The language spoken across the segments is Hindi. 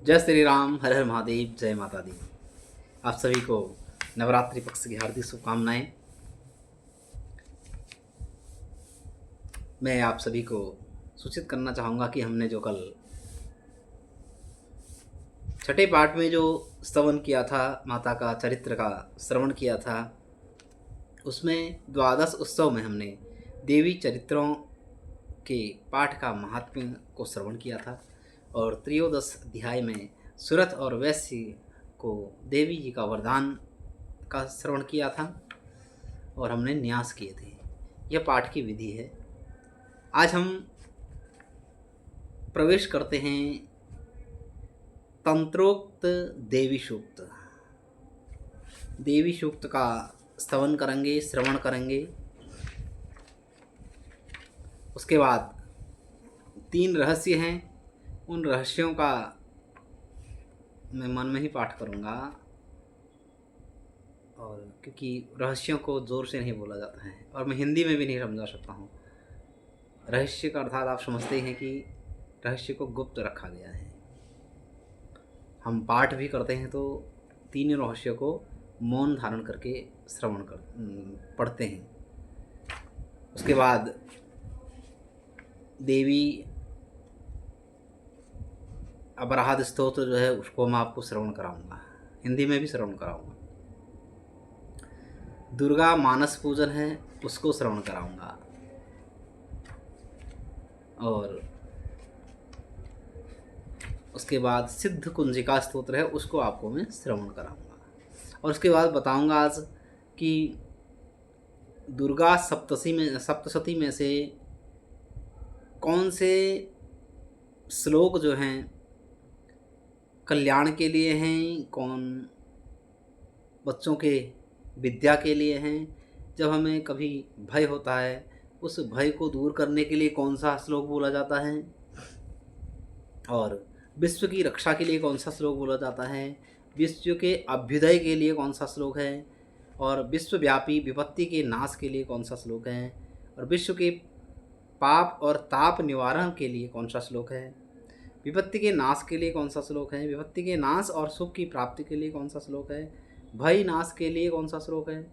जय श्री राम, हर हर महादेव, जय माता दी। आप सभी को नवरात्रि पक्ष की हार्दिक शुभकामनाएं। मैं आप सभी को सूचित करना चाहूँगा कि हमने जो कल छठे पाठ में जो स्तवन किया था, माता का चरित्र का श्रवण किया था, उसमें द्वादश उत्सव में हमने देवी चरित्रों के पाठ का महात्म्य को श्रवण किया था और त्रयोदश अध्याय में सुरथ और वैश्य को देवी जी का वरदान का श्रवण किया था और हमने न्यास किए थे। यह पाठ की विधि है। आज हम प्रवेश करते हैं तंत्रोक्त देवी सूक्त। देवी सूक्त का स्तवन करेंगे, श्रवण करेंगे। उसके बाद 3 रहस्य हैं, उन रहस्यों का मैं मन में ही पाठ करूँगा, और क्योंकि रहस्यों को ज़ोर से नहीं बोला जाता है और मैं हिंदी में भी नहीं समझा सकता हूँ। रहस्य का अर्थात आप समझते हैं कि रहस्य को गुप्त रखा गया है। हम पाठ भी करते हैं तो 3 रहस्यों को मौन धारण करके पढ़ते हैं। उसके बाद देवी अपराध स्तोत्र जो है उसको मैं आपको श्रवण कराऊंगा, हिंदी में भी श्रवण कराऊंगा। दुर्गा मानस पूजन है, उसको श्रवण कराऊंगा। और उसके बाद सिद्ध कुंजिका स्तोत्र है, उसको आपको मैं श्रवण कराऊंगा। और उसके बाद बताऊंगा आज कि दुर्गा सप्तशती में से कौन से श्लोक जो हैं कल्याण के लिए हैं, कौन बच्चों के विद्या के लिए हैं। जब हमें कभी भय होता है, उस भय को दूर करने के लिए कौन सा श्लोक बोला जाता है, और विश्व की रक्षा के लिए कौन सा श्लोक बोला जाता है, विश्व के अभ्युदय के लिए कौन सा श्लोक है, और विश्वव्यापी विपत्ति के नाश के लिए कौन सा श्लोक है, और विश्व के पाप और ताप निवारण के लिए कौन सा श्लोक है, विपत्ति के नाश के लिए कौन सा श्लोक है, विपत्ति के नाश और सुख की प्राप्ति के लिए कौन सा श्लोक है, भय नाश के लिए कौन सा श्लोक है,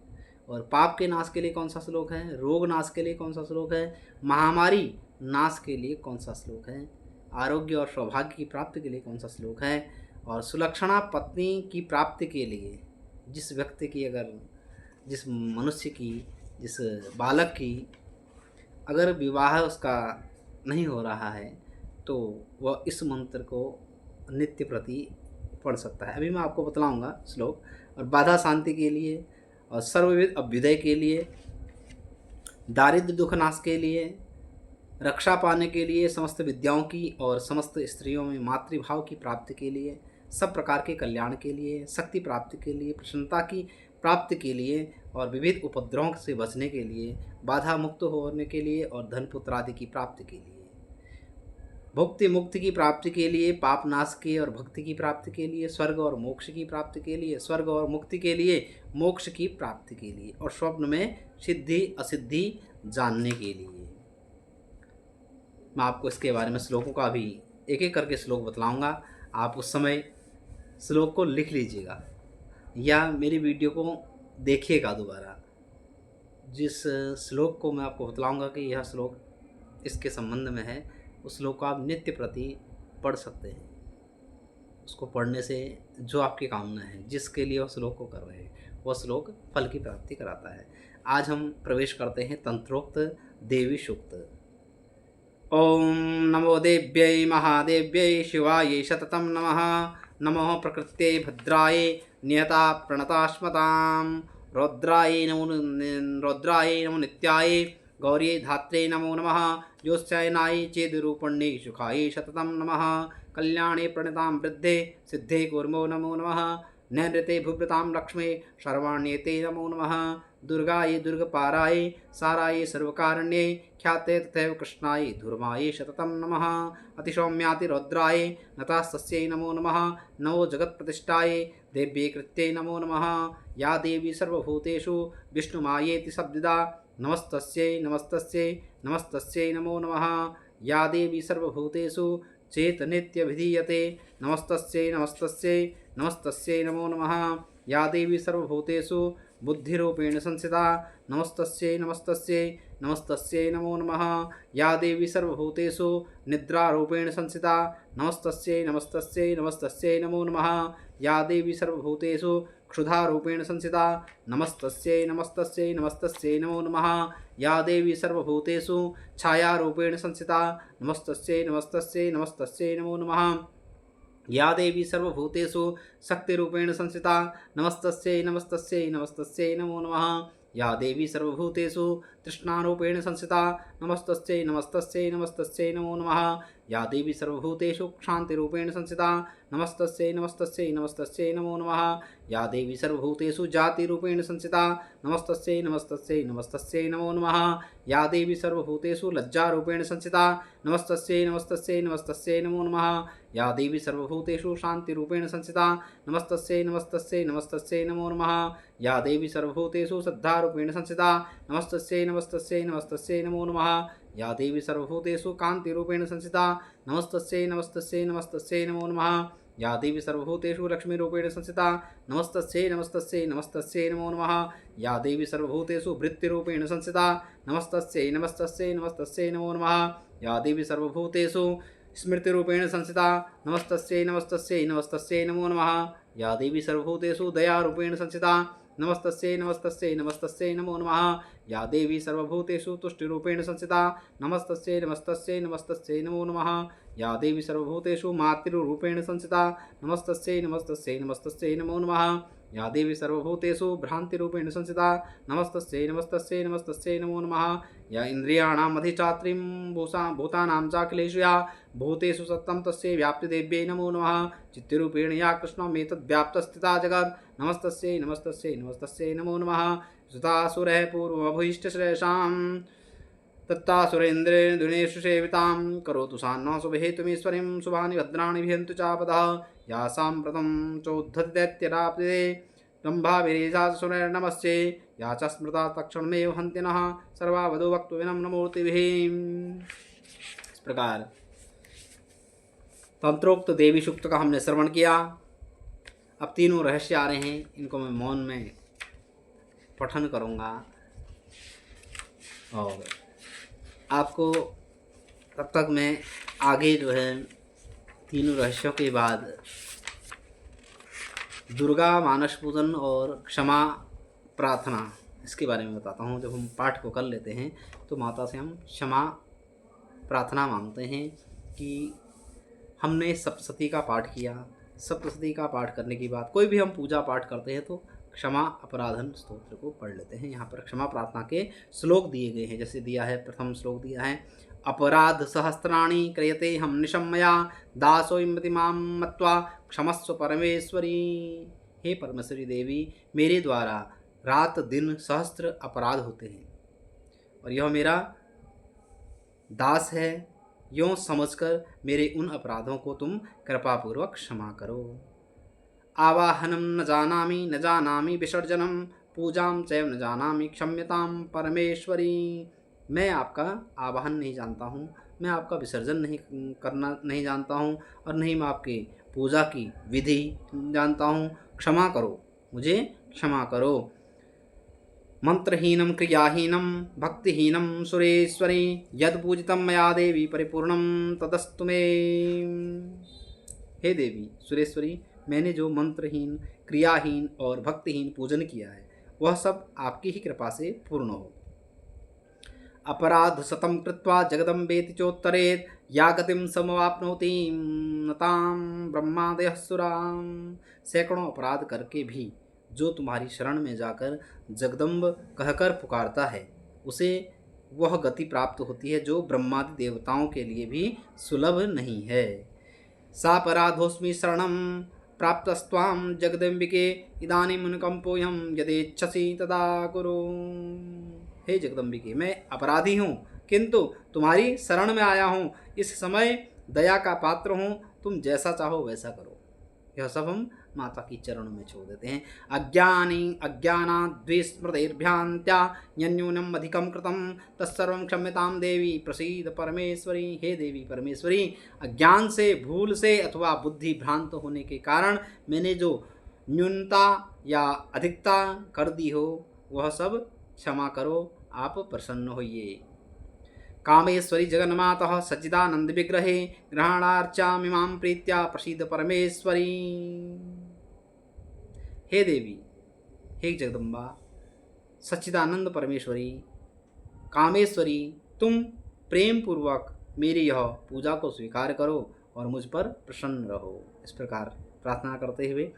और पाप के नाश के लिए कौन सा श्लोक है, रोग नाश के लिए कौन सा श्लोक है, महामारी नाश के लिए कौन सा श्लोक है, आरोग्य और सौभाग्य की प्राप्ति के लिए कौन सा श्लोक है, और सुलक्षणा पत्नी की प्राप्ति के लिए जिस व्यक्ति की, अगर जिस मनुष्य की, जिस बालक की अगर विवाह उसका नहीं हो रहा है तो वह इस मंत्र को नित्य प्रति पढ़ सकता है। अभी मैं आपको बतलाऊंगा श्लोक। और बाधा शांति के लिए, और सर्वविध अभ्युदय के लिए, दारिद्र्य दुख नाश के लिए, रक्षा पाने के लिए, समस्त विद्याओं की और समस्त स्त्रियों में मातृभाव की प्राप्ति के लिए, सब प्रकार के कल्याण के लिए, शक्ति प्राप्ति के लिए, प्रसन्नता की प्राप्ति के लिए, और विविध उपद्रवों से बचने के लिए, बाधा मुक्त होने के लिए, और धन पुत्र आदि की प्राप्ति के लिए, भुक्ति मुक्ति की प्राप्ति के लिए, पाप नाश के और भक्ति की प्राप्ति के लिए, स्वर्ग और मोक्ष की प्राप्ति के लिए, स्वर्ग और मुक्ति के लिए, मोक्ष की प्राप्ति के लिए, और स्वप्न में सिद्धि असिद्धि जानने के लिए। मैं आपको इसके बारे में श्लोकों का भी एक एक करके श्लोक बतलाऊंगा। आप उस समय श्लोक को लिख लीजिएगा या मेरी वीडियो को देखिएगा दोबारा। जिस श्लोक को मैं आपको बतलाऊंगा कि यह श्लोक इसके संबंध में है, उस श्लोक को आप नित्य प्रति पढ़ सकते हैं। उसको पढ़ने से जो आपकी कामना है, जिसके लिए वह श्लोक को कर रहे हैं, वह श्लोक फल की प्राप्ति कराता है। आज हम प्रवेश करते हैं तंत्रोक्त देवी सूक्त। ओम नमो देव्यै महादेव्यै शिवायै सततं नमः। नमो प्रकृत्यै भद्रायै नियता प्रणतास्मतां। रौद्रायै नमो नित्यायै गौर्यै धात्रे नमो नमः। ज्योत्स्यायनायै चेद्रूपण्यै सुखायै सततं नमः। कल्याणे प्रणतां वृद्धे सिद्धे कुर्मो नमो नमः। नैनृते भूभृतां लक्ष्मे सर्वाण्येते नमो नमः। दुर्गायै दुर्गपारायै सारायै सर्वकारण्यै ख्याते तथैव कृष्णायै धूर्मायै सततं नमः। अतिसौम्यातिरौद्रायै नतास्तस्यै नमो नमः। नमो जगत्प्रतिष्ठायै देव्यै कृत्यै नमो नमः। या देवी सर्वभूतेषु विष्णुमायेति शब्दिदा नमस्तस्यै नमस्तस्यै नमस्तस्यै नमो नमः। या देवी सर्वभूतेषु चेत नित्यभिधीयते। नमस्तस्यै नमस्तस्यै नमस्तस्यै नमो नमः। या देवी सर्वभूतेषु बुद्धिरूपेण संस्थिता। नमस्तस्यै नमस्तस्यै नमस्तस्यै नमो नमः। या देवी सर्वभूतेषु निद्रारूपेण संस्थिता। नमस्तस्यै नमस्तस्यै नमस्तस्यै नमो नमः। या देवी सर्वभूतेषु क्षुधारूपेण संस्थिता। नमस्तस्यै नमस्तस्यै नमस्तस्यै नमो नमः। या देवी सर्वभूतेषु छायारूपेण संस्थिता। नमस्तस्यै नमस्तस्यै नमस्तस्यै नमो नमः। या देवी सर्वभूतेषु शक्तिरूपेण संस्थिता। नमस्तस्यै नमस्तस्यै नमस्तस्यै नमो नमः। या देवी सर्वभूतेषु तृष्णारूपेण संस्थिता। नमस्तस्यै नमस्तस्यै नमस्तस्यै नमो नमः। या देवी सर्वभूतेषु क्षान्तिरूपेण संस्थिता। नमस्तस्यै नमस्तस्यै नमस्तस्यै नमो नमः। या देवी सर्वभूतेषु जातिरूपेण संस्थिता। नमस्तस्यै नमस्तस्यै नमस्तस्यै नमो नमः। या देवी सर्वभूतेषु लज्जारूपेण संस्थिता। नमस्तस्यै नमस्तस्यै नमस्तस्यै नमो नमः। या देवी सर्वभूतेषु शान्तिरूपेण संस्थिता। नमस्तस्यै नमस्तस्यै नमस्तस्यै नमो नमः। या देवी सर्वभूतेषु श्रद्धारूपेण संस्थिता। नमस्तस्यै नमस्तस्यै नमस्तस्यै नमो नमः। या देवी सर्वभूतेषु कान्तिरूपेण संस्थिता। नमस्तस्यै नमस्तस्यै नमस्तस्यै नमो नमः। या देवी सर्वभूतेषु लक्ष्मीरूपेण संस्थिता। नमस्तस्यै नमस्तस्यै नमस्तस्यै नमो नमः। या देवी सर्वभूतेषु वृत्तिरूपेण संस्थिता। नमस्तस्यै नमस्तस्यै नमस्तस्यै नमो नमः। या देवी सर्वभूतेषु स्मृतिरूपेण संस्थिता। नमस्तस्यै नमस्तस्यै नमस्तस्यै नमो नमः। या देवी सर्वभूतेषु दयारूपेण संस्थिता। नमस्तस्यै नमस्तस्यै नमस्तस्यै नमो नमः। या देवी सर्वभूतेषु तुष्टिरूपेण संस्थिता। नमस्तस्यै नमस्तस्यै नमस्तस्यै नमो नमः। या देवी सर्वभूतेषु मातृरूपेण संस्थिता। नमस्तस्यै नमस्तस्यै नमस्तस्यै नमो नमः। या देवी सर्वभूतेषु भ्रान्तिरूपेण संस्थिता। नमस्तस्यै नमस्तस्यै नमस्तस्यै नमो नमः। या इन्द्रियाणाम् अधिष्ठात्रीं भूतानां चाखिलेषु या भूतेषु सत्तं तस्यै व्याप्तिदेव्यै नमो नमः। चित्तरूपेण या कृष्णमेतद्व्याप्तस्थिता जगत्। नमस्तस्यै नमस्तस्यै नमस्तस्यै नमो नमः। सुतासुरः पूर्वमभीष्टश्रेषां तत्तासुरेन्द्रेण दुनेषु सेवितां। करोतु सा नः शुभहेतुमीश्वरीं शुभानि भद्राणि भियन्तु चापदः। या साम्प्रतं चोद्धति दैत्यरापदे रम्भाभिरेषासुरैर्नमस्ये। या च स्मृता तत्क्षणमेव हन्ति नः सर्वा वधू वक्तुविनं नमूर्तिभिः। इस प्रकार तंत्रोक्त देवी सूक्त का हमने श्रवण किया। अब तीनों रहस्य आ रहे हैं, इनको मैं मौन में पठन करूँगा और आपको तब तक मैं आगे जो है तीनों रहस्यों के बाद दुर्गा मानस पूजन और क्षमा प्रार्थना इसके बारे में बताता हूँ। जब हम पाठ को कर लेते हैं तो माता से हम क्षमा प्रार्थना मांगते हैं कि हमने सप्तशती का पाठ किया। सप्तशती का पाठ करने के बाद कोई भी हम पूजा पाठ करते हैं तो क्षमा अपराधन स्तोत्र को पढ़ लेते हैं। यहाँ पर क्षमा प्रार्थना के श्लोक दिए गए हैं। जैसे दिया है, प्रथम श्लोक दिया है, अपराध सहस्त्राणि क्रियते हम निशम्मया दासोऽयमति मां मत्वा क्षमस्व परमेश्वरी। हे परमेश्वरी देवी, मेरे द्वारा रात दिन सहस्त्र अपराध होते हैं और यह मेरा दास है। यों समझकर मेरे उन अपराधों को तुम कृपापूर्वक क्षमा करो। आवाहनम न जानामि विसर्जनम पूजाम चैव न जानामि क्षम्यतां परमेश्वरी। मैं आपका आवाहन नहीं जानता हूँ, मैं आपका विसर्जन नहीं जानता हूँ और नहीं मैं आपके पूजा की विधि जानता हूँ। क्षमा करो, मुझे क्षमा करो। मंत्रहीनम क्रियाहीनम भक्तिहीनम सुरेश्वरी यद पूजितम मया देवी परिपूर्णम तदस्तु मे। हे देवी सुरेश्वरी, मैंने जो मंत्रहीन क्रियाहीन और भक्तिहीन पूजन किया है वह सब आपकी ही कृपा से पूर्ण हो। अपराध शतम कृत्वा जगदम्बेति चोत्तरेत या गतिम समवाप्नोति नताम ब्रह्मादयः सुराम। सैकड़ों अपराध करके भी जो तुम्हारी शरण में जाकर जगदम्ब कहकर पुकारता है उसे वह गति प्राप्त होती है जो ब्रह्मादि देवताओं के लिए भी सुलभ नहीं है। सापराधोस्मि शरणं प्राप्तस्त्वां जगदम्बिके इदानीं अनुकंपोऽहं यदेच्छसि तदा कुरु। हे जगदम्बिके, मैं अपराधी हूँ किंतु तुम्हारी शरण में आया हूँ। इस समय दया का पात्र हूँ, तुम जैसा चाहो वैसा करो। यह सब हम माता की चरणों में छोड़ देते हैं। अज्ञानी अज्ञानाद्विस्मृतिर्भ्रान्त्या यन्यूनम अधिकम कृतम तत्सर्वं क्षम्यताम देवी प्रसीद परमेश्वरी। हे देवी परमेश्वरी, अज्ञान से, भूल से अथवा बुद्धि भ्रांत होने के कारण मैंने जो न्यूनता या अधिकता कर दी हो वह सब क्षमा करो, आप प्रसन्न होइए। कामेश्वरी जगन्मातः सच्चिदानंद विग्रहे ग्रहणार्चामिमां प्रीत्या प्रसीद परमेश्वरी। हे देवी, हे जगदम्बा, सच्चिदानंद परमेश्वरी, कामेश्वरी, तुम प्रेम पूर्वक मेरी यह पूजा को स्वीकार करो और मुझ पर प्रसन्न रहो। इस प्रकार प्रार्थना करते हुए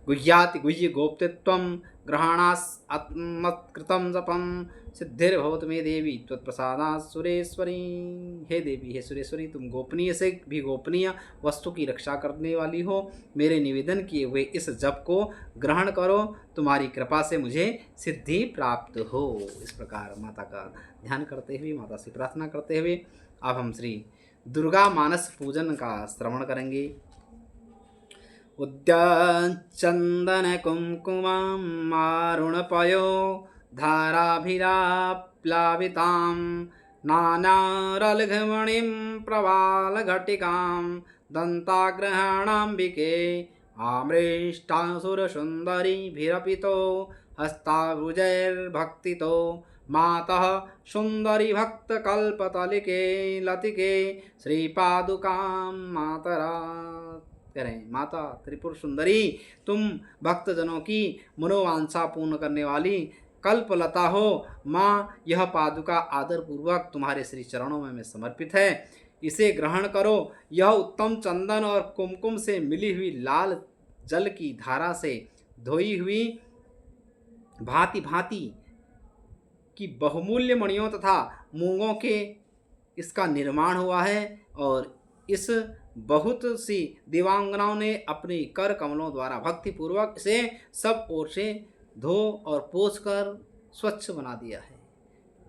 गुह्याति गुह्य गोप्तित्वं ग्रहणात्मत्कृतं जपं सिद्धिर्भवतु मे देवी त्वत्प्रसादात् सुरेश्वरी। हे देवी, हे सुरेश्वरी, तुम गोपनीय से भी गोपनीय वस्तु की रक्षा करने वाली हो। मेरे निवेदन किए हुए इस जप को ग्रहण करो, तुम्हारी कृपा से मुझे सिद्धि प्राप्त हो। इस प्रकार माता का ध्यान करते हुए, माता से प्रार्थना करते हुए अब हम श्री दुर्गा मानस पूजन का श्रवण करेंगे। उद्यचंदन कुंकुमं मारुणपयो धाराभिराप्लावितां नानारलघमणिं प्रवालघटिकां दन्ताग्रहणाम्बिके आमृष्टासुरसुन्दरीभिरपितो हस्ताभुजैर्भक्तितो मातः सुन्दरी भक्तकल्पतलिके लतिके श्रीपादुकां मातरा करें। माता त्रिपुर सुंदरी, तुम भक्तजनों की मनोवांछा पूर्ण करने वाली कल्पलता हो। माँ, यह पादुका आदर पूर्वक तुम्हारे श्री चरणों में समर्पित है, इसे ग्रहण करो। यह उत्तम चंदन और कुमकुम से मिली हुई लाल जल की धारा से धोई हुई भांति भांति की बहुमूल्य मणियों तथा मूंगों के इसका निर्माण हुआ है और इस बहुत सी दिव्यांगनाओं ने अपने कर कमलों द्वारा भक्ति पूर्वक इसे सब ओर से धो और पोंछ कर स्वच्छ बना दिया है।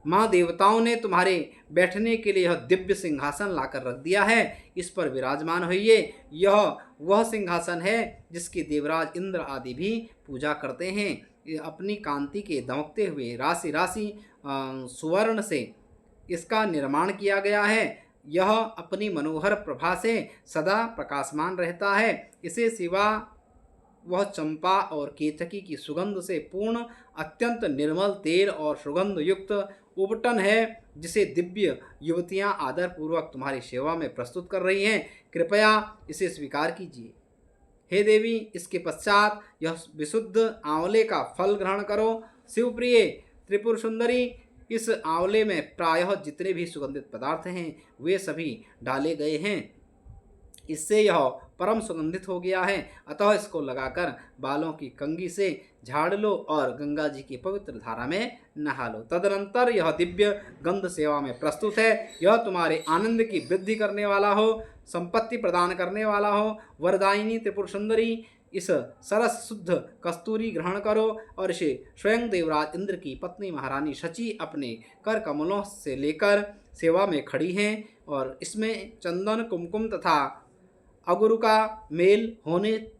माँ, देवताओं ने तुम्हारे बैठने के लिए यह दिव्य सिंहासन लाकर रख दिया है, इस पर विराजमान होइए। यह वह सिंहासन है जिसकी देवराज इंद्र आदि भी पूजा करते हैं। अपनी कांति के दमकते हुए राशि राशि सुवर्ण से इसका निर्माण किया गया है। यह अपनी मनोहर प्रभा से सदा प्रकाशमान रहता है। इसे सिवा वह चंपा और केतकी की सुगंध से पूर्ण अत्यंत निर्मल तेल और सुगंध युक्त उपटन है, जिसे दिव्य युवतियां आदर पूर्वक तुम्हारी सेवा में प्रस्तुत कर रही हैं। कृपया इसे स्वीकार कीजिए। हे देवी, इसके पश्चात यह विशुद्ध आंवले का फल ग्रहण करो। शिवप्रिय त्रिपुर सुंदरी, इस आंवले में प्रायः जितने भी सुगंधित पदार्थ हैं वे सभी डाले गए हैं। इससे यह परम सुगंधित हो गया है, अतः इसको लगाकर बालों की कंघी से झाड़ लो और गंगा जी की पवित्र धारा में नहा लो। तदनंतर यह दिव्य गंध सेवा में प्रस्तुत है। यह तुम्हारे आनंद की वृद्धि करने वाला हो, संपत्ति प्रदान करने वाला हो। वरदायिनी त्रिपुर सुंदरी, इस सरस शुद्ध कस्तूरी ग्रहण करो और इसे स्वयं देवराज इंद्र की पत्नी महारानी शची अपने कर कमलों से लेकर सेवा में खड़ी हैं और इसमें चंदन, कुमकुम तथा अगुरु का मेल होने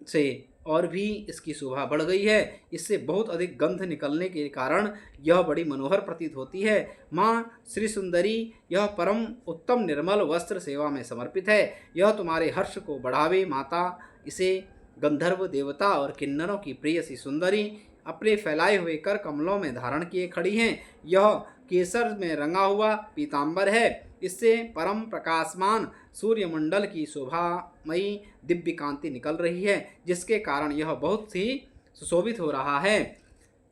से और भी इसकी शोभा बढ़ गई है। इससे बहुत अधिक गंध निकलने के कारण यह बड़ी मनोहर प्रतीत होती है। माँ श्री सुंदरी, यह परम उत्तम निर्मल वस्त्र सेवा में समर्पित है। यह तुम्हारे हर्ष को बढ़ावे। माता, इसे गंधर्व देवता और किन्नरों की प्रिय सी सुंदरी अपने फैलाए हुए कर कमलों में धारण किए खड़ी हैं। यह केसर में रंगा हुआ पीतांबर है। इससे परम प्रकाशमान सूर्यमंडल की शोभामयी दिव्य कांति निकल रही है, जिसके कारण यह बहुत ही सुशोभित हो रहा है।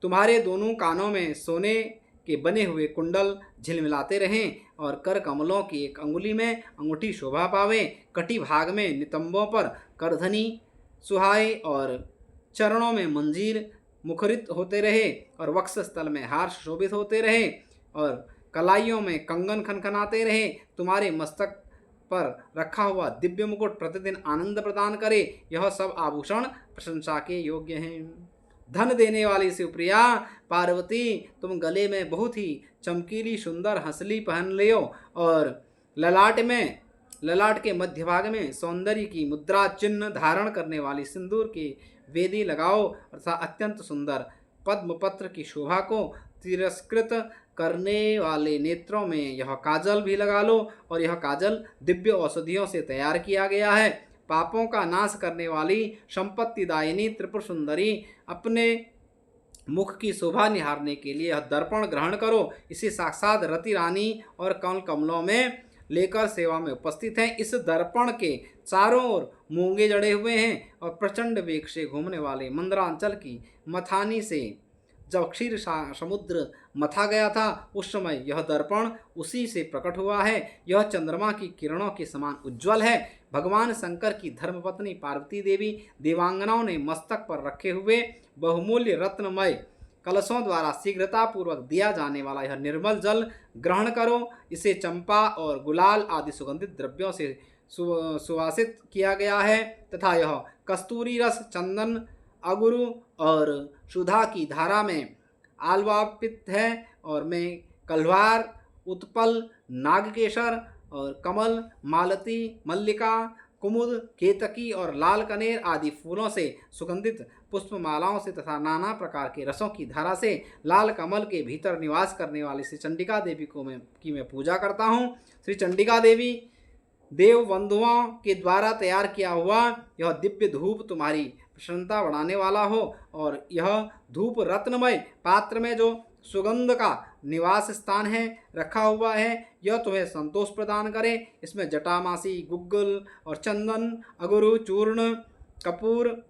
तुम्हारे दोनों कानों में सोने के बने हुए कुंडल झिलमिलाते रहें और कर कमलों की एक अंगुली में अंगूठी शोभा पावे। कटी भाग में नितंबों पर करधनी सुहाए और चरणों में मंजीर मुखरित होते रहे और वक्षस्थल में हार शोभित होते रहे और कलाइयों में कंगन खनखनाते रहे। तुम्हारे मस्तक पर रखा हुआ दिव्य मुकुट प्रतिदिन आनंद प्रदान करे। यह सब आभूषण प्रशंसा के योग्य हैं। धन देने वाली शिवप्रिया पार्वती, तुम गले में बहुत ही चमकीली सुंदर हंसली पहन लियो और ललाट में ललाट के मध्य भाग में सौंदर्य की मुद्रा चिन्ह धारण करने वाली सिंदूर की वेदी लगाओ अर्थात अत्यंत सुंदर। पद्मपत्र की शोभा को तिरस्कृत करने वाले नेत्रों में यह काजल भी लगा लो और यह काजल दिव्य औषधियों से तैयार किया गया है। पापों का नाश करने वाली संपत्तिदायिनी त्रिपुर सुंदरी अपने मुख की शोभा निहारने के लिए यह दर्पण ग्रहण करो। इसे साक्षात रति रानी और कमल कमलों में लेकर सेवा में उपस्थित हैं। इस दर्पण के चारों ओर मूंगे जड़े हुए हैं और प्रचंड वेग से घूमने वाले मंदरांचल की मथानी से जब क्षीर समुद्र मथा गया था उस समय यह दर्पण उसी से प्रकट हुआ है। यह चंद्रमा की किरणों के समान उज्ज्वल है। भगवान शंकर की धर्मपत्नी पार्वती देवी देवांगनाओं ने मस्तक पर रखे हुए बहुमूल्य रत्नमय कलशों द्वारा शीघ्रतापूर्वक दिया जाने वाला यह निर्मल जल ग्रहण करो। इसे चंपा और गुलाल आदि सुगंधित द्रव्यों से सुवासित किया गया है तथा यह कस्तूरी रस, चंदन, अगुरु और सुधा की धारा में आलवापित है और में कल्वार, उत्पल, नागकेशर और कमल, मालती, मल्लिका, कुमुद, केतकी और लाल कनेर आदि फूलों से सुगंधित पुष्पमालाओं से तथा नाना प्रकार के रसों की धारा से लाल कमल के भीतर निवास करने वाली श्री चंडिका देवी को मैं पूजा करता हूँ। श्री चंडिका देवी देव बंधुओं के द्वारा तैयार किया हुआ यह दिव्य धूप तुम्हारी प्रसन्नता बढ़ाने वाला हो और यह धूप रत्नमय पात्र में जो सुगंध का निवास स्थान है रखा हुआ है यह तुम्हें संतोष प्रदान करे। इसमें जटामासी, गुग्गल और चंदन, अगुरु, चूर्ण, कपूर,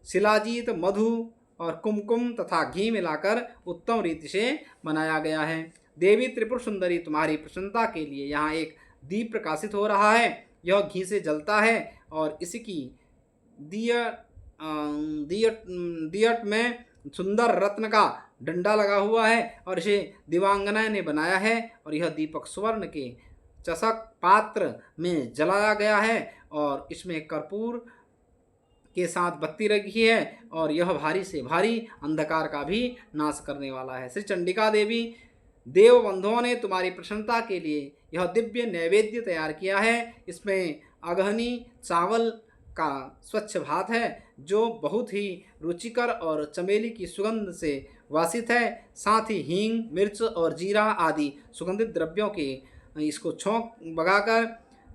शिलाजीत, मधु और कुमकुम तथा घी मिलाकर उत्तम रीति से बनाया गया है। देवी त्रिपुर सुंदरी तुम्हारी प्रसन्नता के लिए यहाँ एक दीप प्रकाशित हो रहा है। यह घी से जलता है और इसकी दियट में सुंदर रत्न का डंडा लगा हुआ है और इसे दिवांगना ने बनाया है और यह दीपक स्वर्ण के चषक पात्र में जलाया गया है और इसमें कर्पूर के साथ बत्ती रखी है और यह भारी से भारी अंधकार का भी नाश करने वाला है। श्री चंडिका देवी देव बंधुओं ने तुम्हारी प्रसन्नता के लिए यह दिव्य नैवेद्य तैयार किया है। इसमें अगहनी चावल का स्वच्छ भात है जो बहुत ही रुचिकर और चमेली की सुगंध से वासित है। साथ ही हींग, मिर्च और जीरा आदि सुगंधित द्रव्यों के इसको छौंक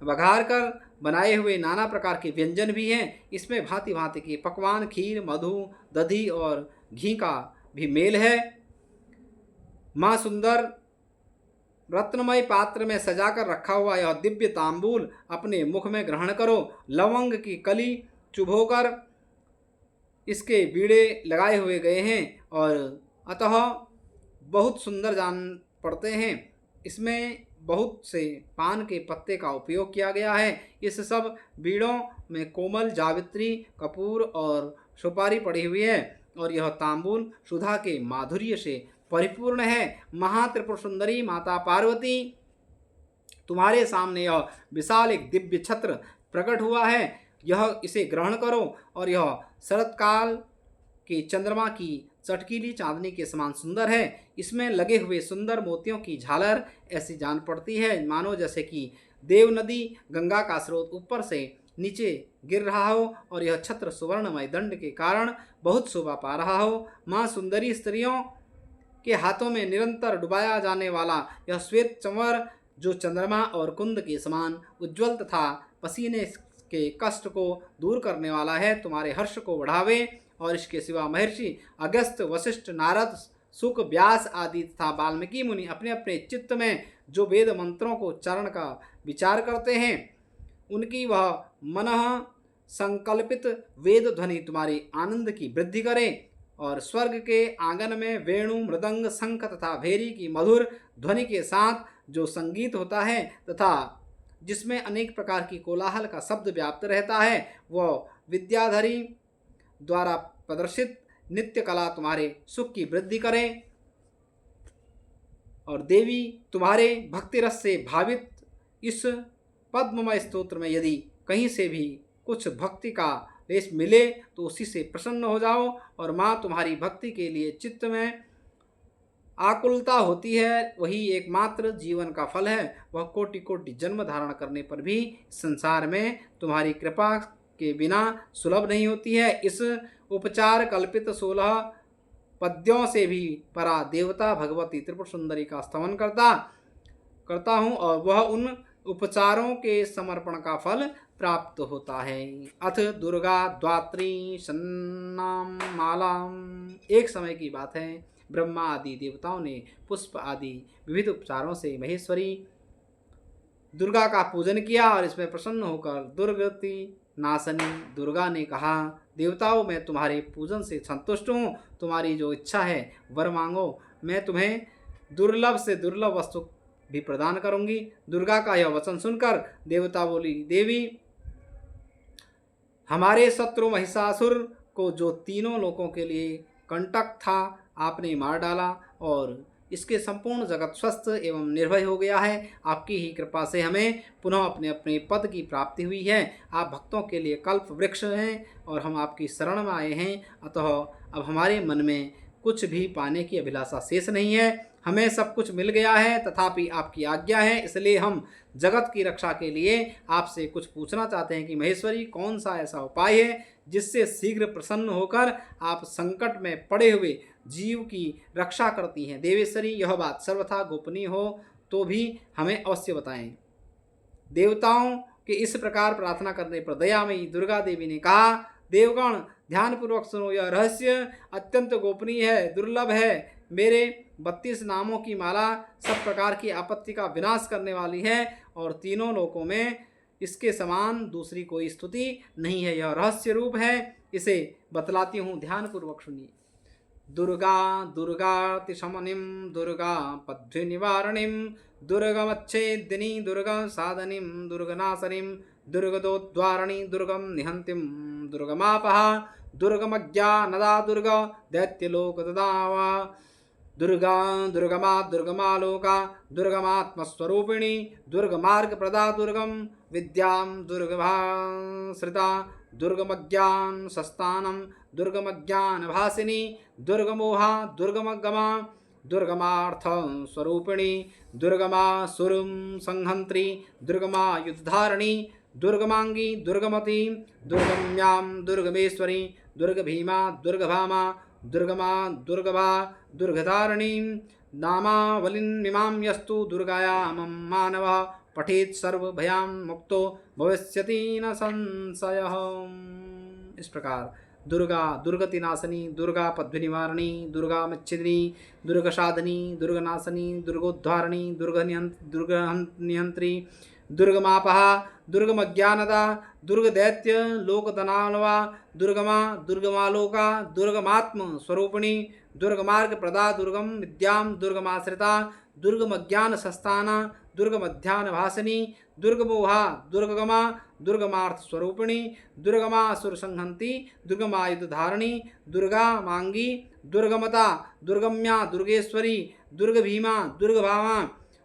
बघार कर बनाए हुए नाना प्रकार के व्यंजन भी हैं। इसमें भांति भांति के पकवान, खीर, मधु, दधी और घी का भी मेल है। माँ सुंदर रत्नमय पात्र में सजाकर रखा हुआ यह दिव्य तांबूल अपने मुख में ग्रहण करो। लवंग की कली चुभोकर इसके बीड़े लगाए हुए गए हैं और अतः बहुत सुंदर जान पड़ते हैं। इसमें बहुत से पान के पत्ते का उपयोग किया गया है। इस सब बीड़ों में कोमल जावित्री, कपूर और सुपारी पड़ी हुई है और यह तांबूल सुधा के माधुर्य से परिपूर्ण है। महात्रिपुर सुंदरी माता पार्वती तुम्हारे सामने यह विशाल एक दिव्य छत्र प्रकट हुआ है। यह इसे ग्रहण करो और यह शरतकाल के चंद्रमा की चटकीली चांदनी के समान सुंदर है। इसमें लगे हुए सुंदर मोतियों की झालर ऐसी जान पड़ती है मानो जैसे कि देव नदी गंगा का स्रोत ऊपर से नीचे गिर रहा हो और यह छत्र सुवर्णमय दंड के कारण बहुत शोभा पा रहा हो। माँ सुंदरी स्त्रियों के हाथों में निरंतर डुबाया जाने वाला यह श्वेत चंवर जो चंद्रमा और कुंद के समान उज्ज्वल तथा पसीने के कष्ट को दूर करने वाला है तुम्हारे हर्ष को बढ़ावे। और इसके सिवा महर्षि अगस्त्य, वशिष्ठ, नारद, शुक, व्यास आदि तथा वाल्मीकि मुनि अपने अपने चित्त में जो वेद मंत्रों को उच्चारण का विचार करते हैं उनकी वह मनः संकल्पित वेद ध्वनि तुम्हारी आनंद की वृद्धि करे और स्वर्ग के आंगन में वेणु, मृदंग, शंख तथा भेरी की मधुर ध्वनि के साथ जो संगीत होता है तथा जिसमें अनेक प्रकार की कोलाहल का शब्द व्याप्त रहता है वह विद्याधरी द्वारा प्रदर्शित नित्य कला तुम्हारे सुख की वृद्धि करे। और देवी तुम्हारे भक्ति रस से भावित इस पद्ममय स्तोत्र में यदि कहीं से भी कुछ भक्ति का लेश मिले तो उसी से प्रसन्न हो जाओ और माँ तुम्हारी भक्ति के लिए चित्त में आकुलता होती है वही एकमात्र जीवन का फल है। वह कोटि कोटि जन्म धारण करने पर भी संसार में तुम्हारी कृपा के बिना सुलभ नहीं होती है। इस उपचार कल्पित 16 पद्यों से भी परा देवता भगवती त्रिपुर सुंदरी का स्तवन करता हूँ और वह उन उपचारों के समर्पण का फल प्राप्त होता है। अथ दुर्गा द्वात्री सन्नाम मालाम। एक समय की बात है, ब्रह्मा आदि देवताओं ने पुष्प आदि विविध उपचारों से महेश्वरी दुर्गा का पूजन किया और इसमें प्रसन्न होकर दुर्गति नासनी दुर्गा ने कहा, देवताओं मैं तुम्हारे पूजन से संतुष्ट हूँ, तुम्हारी जो इच्छा है वर मांगो, मैं तुम्हें दुर्लभ से दुर्लभ वस्तु भी प्रदान करूंगी। दुर्गा का यह वचन सुनकर देवता बोली, देवी हमारे शत्रु महिषासुर को जो तीनों लोकों के लिए कंटक था आपने मार डाला और इसके संपूर्ण जगत स्वस्थ एवं निर्भय हो गया है। आपकी ही कृपा से हमें पुनः अपने अपने पद की प्राप्ति हुई है। आप भक्तों के लिए कल्प वृक्ष हैं और हम आपकी शरण में आए हैं, अतः अब हमारे मन में कुछ भी पाने की अभिलाषा शेष नहीं है। हमें सब कुछ मिल गया है, तथापि आपकी आज्ञा है, इसलिए हम जगत की रक्षा के लिए आपसे कुछ पूछना चाहते हैं कि महेश्वरी कौन सा ऐसा उपाय है जिससे शीघ्र प्रसन्न होकर आप संकट में पड़े हुए जीव की रक्षा करती हैं। देवेश्वरी यह बात सर्वथा गोपनीय हो तो भी हमें अवश्य बताएं। देवताओं के इस प्रकार प्रार्थना करने पर दयामयी दुर्गा देवी ने कहा, देवगण ध्यानपूर्वक सुनो, यह रहस्य अत्यंत गोपनीय है, दुर्लभ है। मेरे 32 नामों की माला सब प्रकार की आपत्ति का विनाश करने वाली है और तीनों लोकों में इसके समान दूसरी कोई स्तुति नहीं है। यह रहस्य रूप है, इसे बतलाती हूँ, ध्यानपूर्वक सुनिए। दुर्गा दुर्गातिशमनिं दुर्गा पद्भिनिवारणिं दुर्गमच्छेदिनी दुर्गा साधनिं दुर्गनाशनिं दुर्गदोद्वारणि दुर्गम निहंतिं दुर्गमापहा दुर्गमज्ञानदा दुर्गा दैत्यलोकददावा दुर्गा दुर्गमा दुर्गमालोका दुर्गमात्मस्वरूपिणी दुर्गमार्गप्रदा दुर्गम विद्यां दुर्गभाश्रिता दुर्गमज्ञान सस्तानं दुर्गमज्ञानभासिनी दुर्गमोहा दुर्गमगमा दुर्गमार्थ स्वरूपिणी दुर्गमा सुरं संहंत्री दुर्गमा युद्धारिणी दुर्गमांगी दुर्गमती दुर्गम्यां दुर्गमेश्वरी दुर्गभीमा दुर्गभामा दुर्गमा दुर्गभा दुर्गधारिणी नामावलिन्मिमां यस्तु दुर्गायां मानवः पठेत् सर्वभयां मुक्तो भविष्यति न संशयः। इस प्रकार दुर्गा दुर्गतिनाशनी दुर्गा पद्भिनिवारिणी दुर्गा मच्छिदिनी दुर्गसाधनी दुर्गनाशनी दुर्गोद्धारिणी दुर्गनियंत्री दुर्गमापहा दुर्गमज्ञानदा दुर्गदैत्य लोकदनालवा दुर्गमा दुर्गमालोका दुर्गमात्म स्वरूपिणी दुर्गमार्गप्रदा दुर्गम विद्यां दुर्गमाश्रिता दुर्गमज्ञान सस्ताना दुर्गमध्यानभासिनी दुर्गमोहा दुर्गमा दुर्गमार्थ स्वरूपिणी दुर्गमा सुरसंहंती दुर्गमायुधधारिणी दुर्गा मांगी दुर्गमता दुर्गम्या दुर्गेश्वरी दुर्गभीमा दुर्गभामा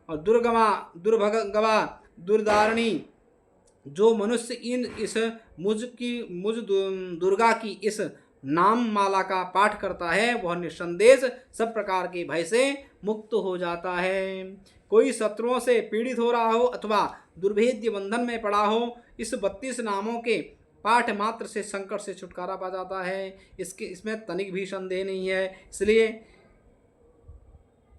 और दुर्गमा दुर्भगवा दुर्धारिणी। जो मनुष्य मुझ दुर्गा की इस नाम माला का पाठ करता है वह निस्संदेह सब प्रकार के भय से मुक्त हो जाता है। कोई शत्रुओं से पीड़ित हो रहा हो अथवा दुर्भेद्य बंधन में पड़ा हो, इस 32 नामों के पाठ मात्र से संकट से छुटकारा पा जाता है, इसमें तनिक भी संदेह नहीं है। इसलिए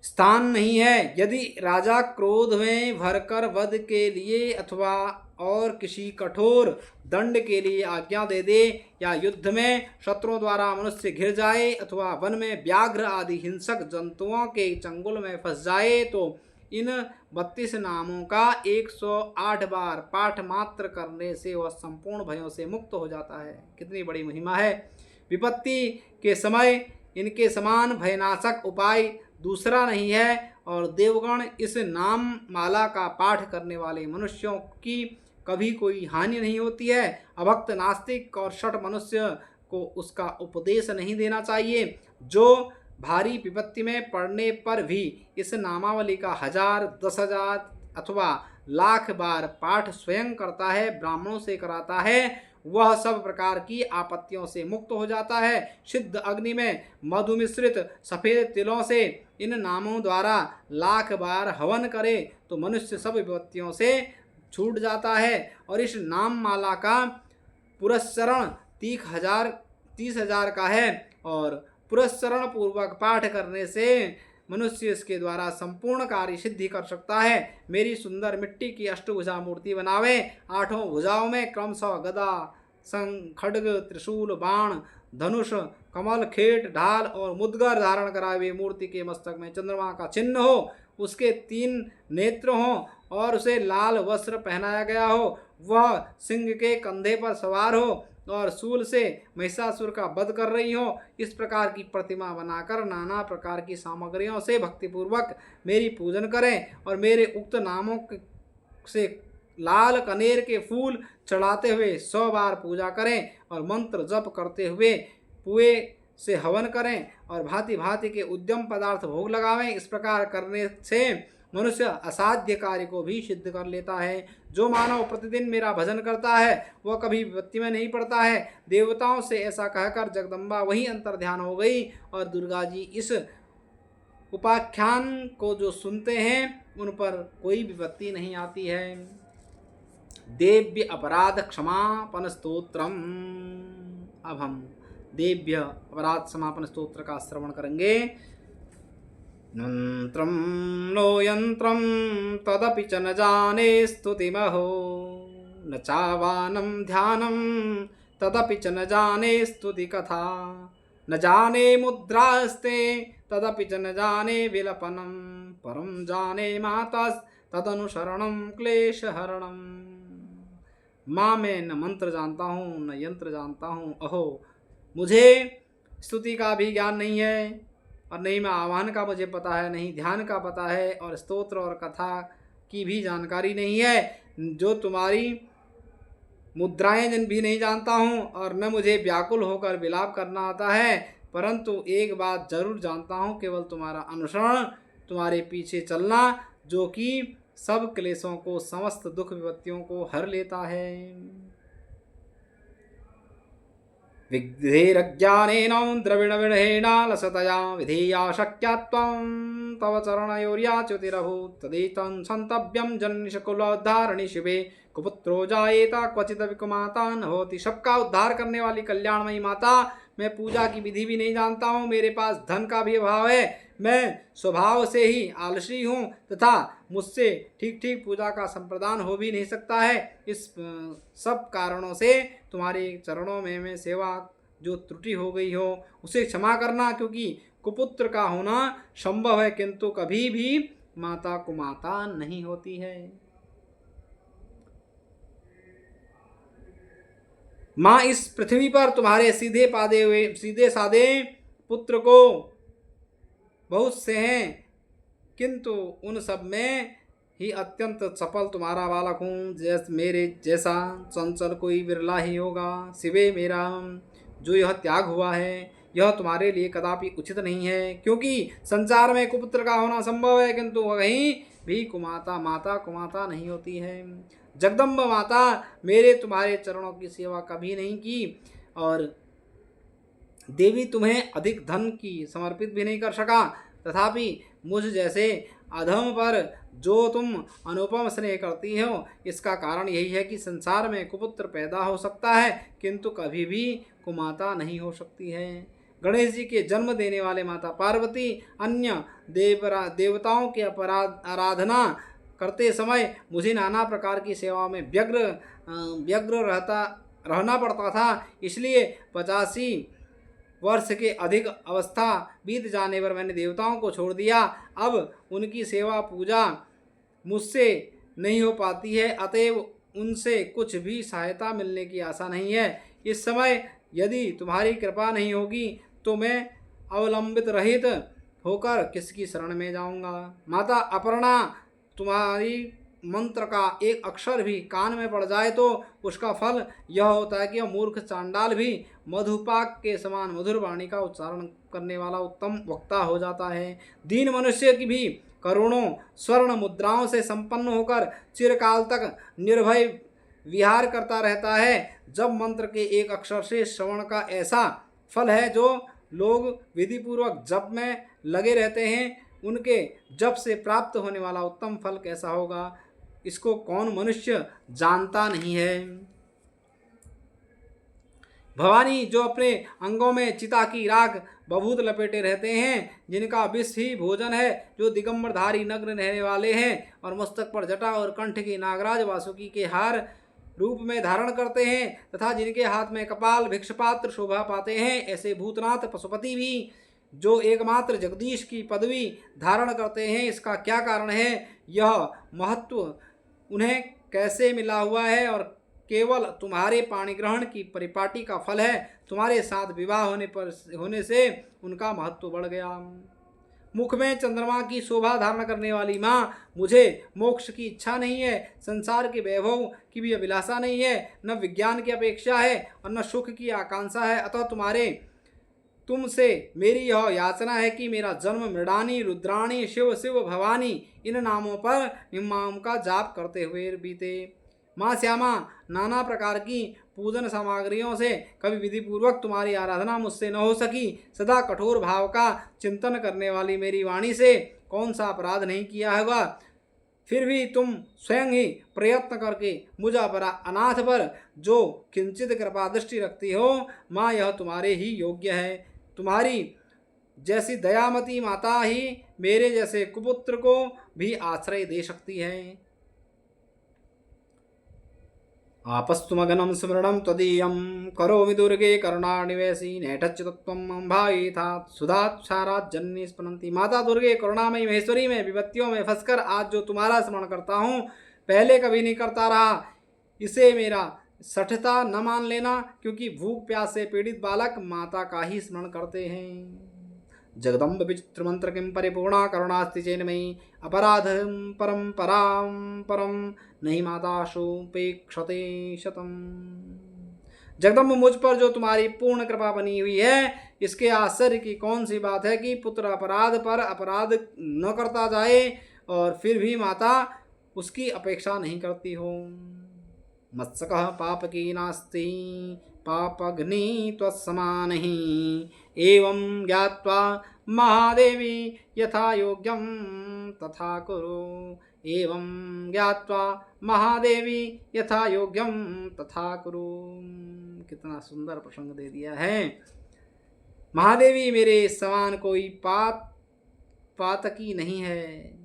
स्थान नहीं है। यदि राजा क्रोध में भरकर वध के लिए अथवा और किसी कठोर दंड के लिए आज्ञा दे दे या युद्ध में शत्रुओं द्वारा मनुष्य घिर जाए अथवा वन में व्याघ्र आदि हिंसक जंतुओं के चंगुल में फंस जाए तो इन 32 नामों का 108 बार पाठ मात्र करने से वह संपूर्ण भयों से मुक्त हो जाता है। कितनी बड़ी महिमा है। विपत्ति के समय इनके समान भयनाशक उपाय दूसरा नहीं है और देवगण इस नाम माला का पाठ करने वाले मनुष्यों की कभी कोई हानि नहीं होती है। अभक्त नास्तिक और शठ मनुष्य को उसका उपदेश नहीं देना चाहिए। जो भारी विपत्ति में पड़ने पर भी इस नामावली का 1000, 10,000 अथवा लाख बार पाठ स्वयं करता है, ब्राह्मणों से कराता है, वह सब प्रकार की आपत्तियों से मुक्त हो जाता है। सिद्ध अग्नि में मधु मिश्रित सफ़ेद तिलों से इन नामों द्वारा 1,00,000 बार हवन करे तो मनुष्य सब विपत्तियों से छूट जाता है। और इस नाम माला का पुरस्चरण 30,000 का है और पुरस्चरण पूर्वक पाठ करने से मनुष्य इसके द्वारा संपूर्ण कार्य सिद्धि कर सकता है। मेरी सुंदर मिट्टी की अष्टभुजा मूर्ति बनावे, 8 भुजाओं में क्रमशः गदा, खड्ग, त्रिशूल, बाण, धनुष, कमल, खेट, ढाल और मुद्गर धारण करावे। मूर्ति के मस्तक में चंद्रमा का चिन्ह हो, उसके 3 नेत्र हों और उसे लाल वस्त्र पहनाया गया हो। वह सिंह के कंधे पर सवार हो और शूल से महिषासुर का वध कर रही हो। इस प्रकार की प्रतिमा बनाकर नाना प्रकार की सामग्रियों से भक्तिपूर्वक मेरी पूजन करें और मेरे उक्त नामों से लाल कनेर के फूल चढ़ाते हुए 100 बार पूजा करें और मंत्र जप करते हुए पुए से हवन करें और भांति भांति के उद्यम पदार्थ भोग लगावें। इस प्रकार करने से मनुष्य असाध्य कार्य को भी सिद्ध कर लेता है। जो मानव प्रतिदिन मेरा भजन करता है वह कभी विपत्ति में नहीं पड़ता है। देवताओं से ऐसा कहकर जगदम्बा वहीं अंतर्ध्यान हो गई और दुर्गा जी इस उपाख्यान को जो सुनते हैं उन पर कोई विपत्ति नहीं आती है। देव्य अपराध क्षमापन स्तोत्रम। अब हम देव्य अपराध समापन स्तोत्र का श्रवण करेंगे। मंत्रं नो यंत्रं तदपि च न जाने स्तुतिमहो, न चावानं ध्यानं तदपि च न जाने स्तुति कथा, न जाने मुद्रास्ते तदपि च न जाने विलपनं, परं जाने माता तदनुसरणं क्लेशहरणं। माँ मैं न मंत्र जानता हूँ न यंत्र जानता हूँ, अहो मुझे स्तुति का भी ज्ञान नहीं है और नहीं मैं आह्वान का मुझे पता है, नहीं ध्यान का पता है और स्तोत्र और कथा की भी जानकारी नहीं है। जो तुम्हारी मुद्राएं भी नहीं जानता हूँ और न मुझे व्याकुल होकर विलाप करना आता है, परंतु एक बात जरूर जानता हूँ, केवल तुम्हारा अनुसरण, तुम्हारे पीछे चलना जो कि सब क्लेशों को, समस्त दुख विपत्तियों को हर लेता है। विद्धेरज्ञानेन द्रविणविणहेनालसतया विधेया शक्या त्वं तव चरणयोर्याच्युतिरभूत्, तदेतं सन्तव्यं जननिशकुलोद्धारिणि शिवे, कुपुत्रो जायेत क्वचित् विकुमाता न होति। सबका उद्धार करने वाली कल्याणमयी माता, मैं पूजा की विधि भी नहीं जानता हूँ, मेरे पास धन का भी अभाव है, मैं स्वभाव से ही आलसी हूँ तथा मुझसे ठीक ठीक पूजा का संप्रदान हो भी नहीं सकता है। इस सब कारणों से तुम्हारे चरणों में मैं सेवा जो त्रुटि हो गई हो उसे क्षमा करना, क्योंकि कुपुत्र का होना संभव है किंतु कभी भी माता कुमाता नहीं होती है। माँ इस पृथ्वी पर तुम्हारे सीधे साधे पुत्र को बहुत से हैं, किंतु उन सब में ही अत्यंत सफल तुम्हारा बालक हूँ। जैसे मेरे जैसा चंचल कोई बिरला ही होगा। शिवे मेरा जो यह त्याग हुआ है यह तुम्हारे लिए कदापि उचित नहीं है, क्योंकि संसार में कुपुत्र का होना संभव है किंतु कहीं भी माता कुमाता नहीं होती है। जगदम्बा माता, मेरे तुम्हारे चरणों की सेवा कभी नहीं की और देवी तुम्हें अधिक धन की समर्पित भी नहीं कर सका, तथापि मुझ जैसे अधम पर जो तुम अनुपम स्नेह करती हो, इसका कारण यही है कि संसार में कुपुत्र पैदा हो सकता है किंतु कभी भी कुमाता नहीं हो सकती है। गणेश जी के जन्म देने वाले माता पार्वती अन्य देवताओं की आराधना करते समय मुझे नाना प्रकार की सेवा में व्यग्र रहना पड़ता था, इसलिए 85 वर्ष के अधिक अवस्था बीत जाने पर मैंने देवताओं को छोड़ दिया। अब उनकी सेवा पूजा मुझसे नहीं हो पाती है, अतएव उनसे कुछ भी सहायता मिलने की आशा नहीं है। इस समय यदि तुम्हारी कृपा नहीं होगी तो मैं अवलंबित रहित होकर किसकी शरण में जाऊंगा। माता अपर्णा, तुम्हारी मंत्र का एक अक्षर भी कान में पड़ जाए तो उसका फल यह होता है कि मूर्ख चांडाल भी मधुपाक के समान मधुर वाणी का उच्चारण करने वाला उत्तम वक्ता हो जाता है। दीन मनुष्य की भी करोड़ों स्वर्ण मुद्राओं से संपन्न होकर चिरकाल तक निर्भय विहार करता रहता है। जब मंत्र के एक अक्षर से श्रवण का ऐसा फल है जो लोग विधिपूर्वक जप में लगे रहते हैं, उनके जप से प्राप्त होने वाला उत्तम फल कैसा होगा, इसको कौन मनुष्य जानता नहीं है। भवानी, जो अपने अंगों में चिता की राख बभूत लपेटे रहते हैं, जिनका विष ही भोजन है, जो दिगंबरधारी नग्न रहने वाले हैं और मस्तक पर जटा और कंठ के नागराज वासुकी के हार रूप में धारण करते हैं, तथा जिनके हाथ में कपाल भिक्षपात्र शोभा पाते हैं, ऐसे भूतनाथ पशुपति भी जो एकमात्र जगदीश की पदवी धारण करते हैं, इसका क्या कारण है? यह महत्व उन्हें कैसे मिला हुआ है और केवल तुम्हारे पाणी ग्रहण की परिपाटी का फल है। तुम्हारे साथ विवाह होने से उनका महत्व बढ़ गया। मुख में चंद्रमा की शोभा धारण करने वाली माँ, मुझे मोक्ष की इच्छा नहीं है, संसार के वैभव की भी अभिलाषा नहीं है, न विज्ञान की अपेक्षा है और न सुख की आकांक्षा है। अतः तुमसे मेरी यह याचना है कि मेरा जन्म मृडानी, रुद्राणी, शिव शिव, भवानी इन नामों पर निम्नाम का जाप करते हुए बीते। माँ श्यामा, नाना प्रकार की पूजन सामग्रियों से कभी विधिपूर्वक तुम्हारी आराधना मुझसे न हो सकी। सदा कठोर भाव का चिंतन करने वाली मेरी वाणी से कौन सा अपराध नहीं किया होगा। फिर भी तुम स्वयं ही प्रयत्न करके मुझ अनाथ पर जो किंचित कृपा दृष्टि रखती हो, माँ यह तुम्हारे ही योग्य है। तुम्हारी जैसी दयामती माता ही मेरे जैसे कुपुत्र को भी आश्रय दे सकती है। आपस्तुमगनं स्मरणं त्वदीयं करोमि दुर्गे करुणानिवेशी नैठच्च तत्त्वम् अम्भायिथात् सुधात् क्षारात् जन्य स्पनन्ति। माता दुर्गे, करुणामयी महेश्वरी, में विपत्तियों में फंसकर आज जो तुम्हारा स्मरण करता हूँ, पहले कभी नहीं करता रहा, इसे मेरा सठता न मान लेना, क्योंकि भूख प्यास से पीड़ित बालक माता का ही स्मरण करते हैं। जगदम्ब विचित्र मंत्र किम परिपूर्णा करुणास्ति चेन्मयी अपराधं परम परां परम नहीं माताशुपेक्षते शतम। जगदम्ब, मुझ पर जो तुम्हारी पूर्ण कृपा बनी हुई है, इसके आश्चर्य की कौन सी बात है कि पुत्र अपराध पर अपराध न करता जाए और फिर भी माता उसकी अपेक्षा नहीं करती हो। मत्सकः पापकी नास्ति पापग्नि त्वत्समानहि एवं ज्ञात्वा महादेवी यथा योग्यं तथा कुरु। एवं ज्ञात्वा महादेवी यथा योग्यम तथा कुरु। कितना सुंदर प्रसंग दे दिया है। महादेवी, मेरे समान कोई पातकी नहीं है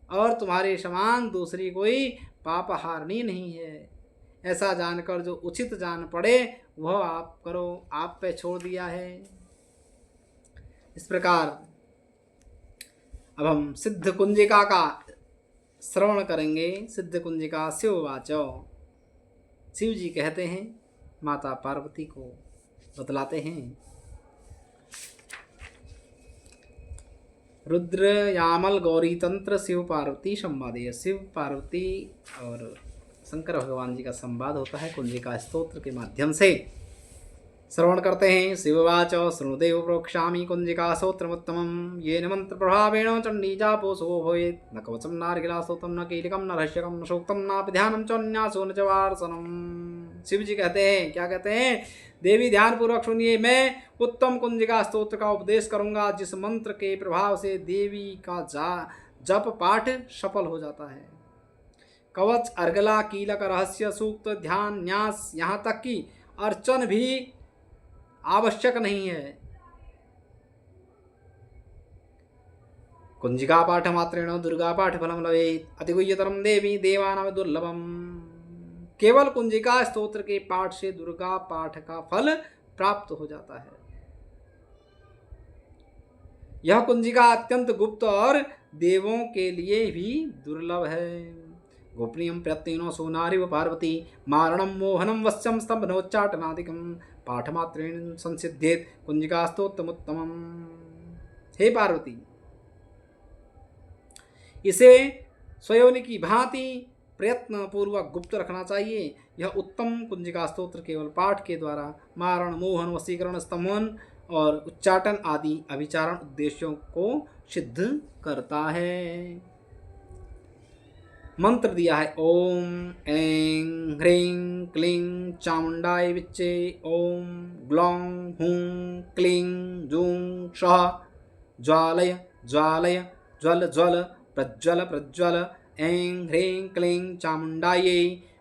और तुम्हारे समान दूसरी कोई पापहारणी नहीं है। ऐसा जानकर जो उचित जान पड़े वह आप करो, आप पे छोड़ दिया है। इस प्रकार अब हम सिद्ध कुंजिका का श्रवण करेंगे। सिद्ध कुंजिका शिववाचो। शिव जी कहते हैं, माता पार्वती को बतलाते हैं। रुद्र यामल गौरी तंत्र शिव पार्वती संवादे। शिव पार्वती और शंकर भगवान जी का संवाद होता है कुंजिका स्तोत्र के माध्यम से। श्रवण करते हैं। शिववाच शृणुदेव प्रोक्षामि कुंजिका स्तोत्रमुत्तमं येन मंत्र प्रभावेण चंडी जापो शो भवेत्। न कवचं नार्गिला स्तोत्रं न कीलिकं न रहस्यकं न सूक्तं नापि ध्यानं च न्यासो न च वार्षणम्। शिव जी कहते हैं, क्या कहते हैं? देवी ध्यान पूर्वक सुनिए, मैं उत्तम कुंजिका स्तोत्र का उपदेश करूंगा, जिस मंत्र के प्रभाव से देवी का जप पाठ सफल हो जाता है। कवच, अर्गला, कीलक, रहस्य, सूक्त, ध्यान, न्यास, यहाँ तक कि अर्चन भी आवश्यक नहीं है। कुंजिका पाठ मात्रेण दुर्गा पाठ फलम लभेत् अतिगुह्यतरम देवी देवानां दुर्लभम। केवल कुंजिका स्तोत्र के पाठ से दुर्गा पाठ का फल प्राप्त हो जाता है। यह कुंजिका अत्यंत गुप्त और देवों के लिए भी दुर्लभ है। गोपनीयम प्रत्ययनो सोनारिव पार्वती मारणम मोहनम वश्यम स्तंभनोच्चाटनादिकम पाठमात्रेण संसिद्धेत कुंजिका स्तोत्रमुत्तमम। हे पार्वती, इसे स्वयोनि की भांति प्रयत्न पूर्वक गुप्त रखना चाहिए। यह उत्तम कुंजिका स्तोत्र केवल पाठ के द्वारा मारण, मोहन, वशीकरण, स्तंभन और उच्चाटन आदि अभिचारण उद्देश्यों को सिद्ध करता है। मंत्र दिया है ओम ऐं ह्रीं क्लीं चामुंडाय विच्चे, ओम ग्लौं हूं क्लीं जूं सः ज्वालय ज्वालय ज्वल ज्वल प्रज्वल प्रज्वल, ऐं ह्रीं क्लीं चामुंडायै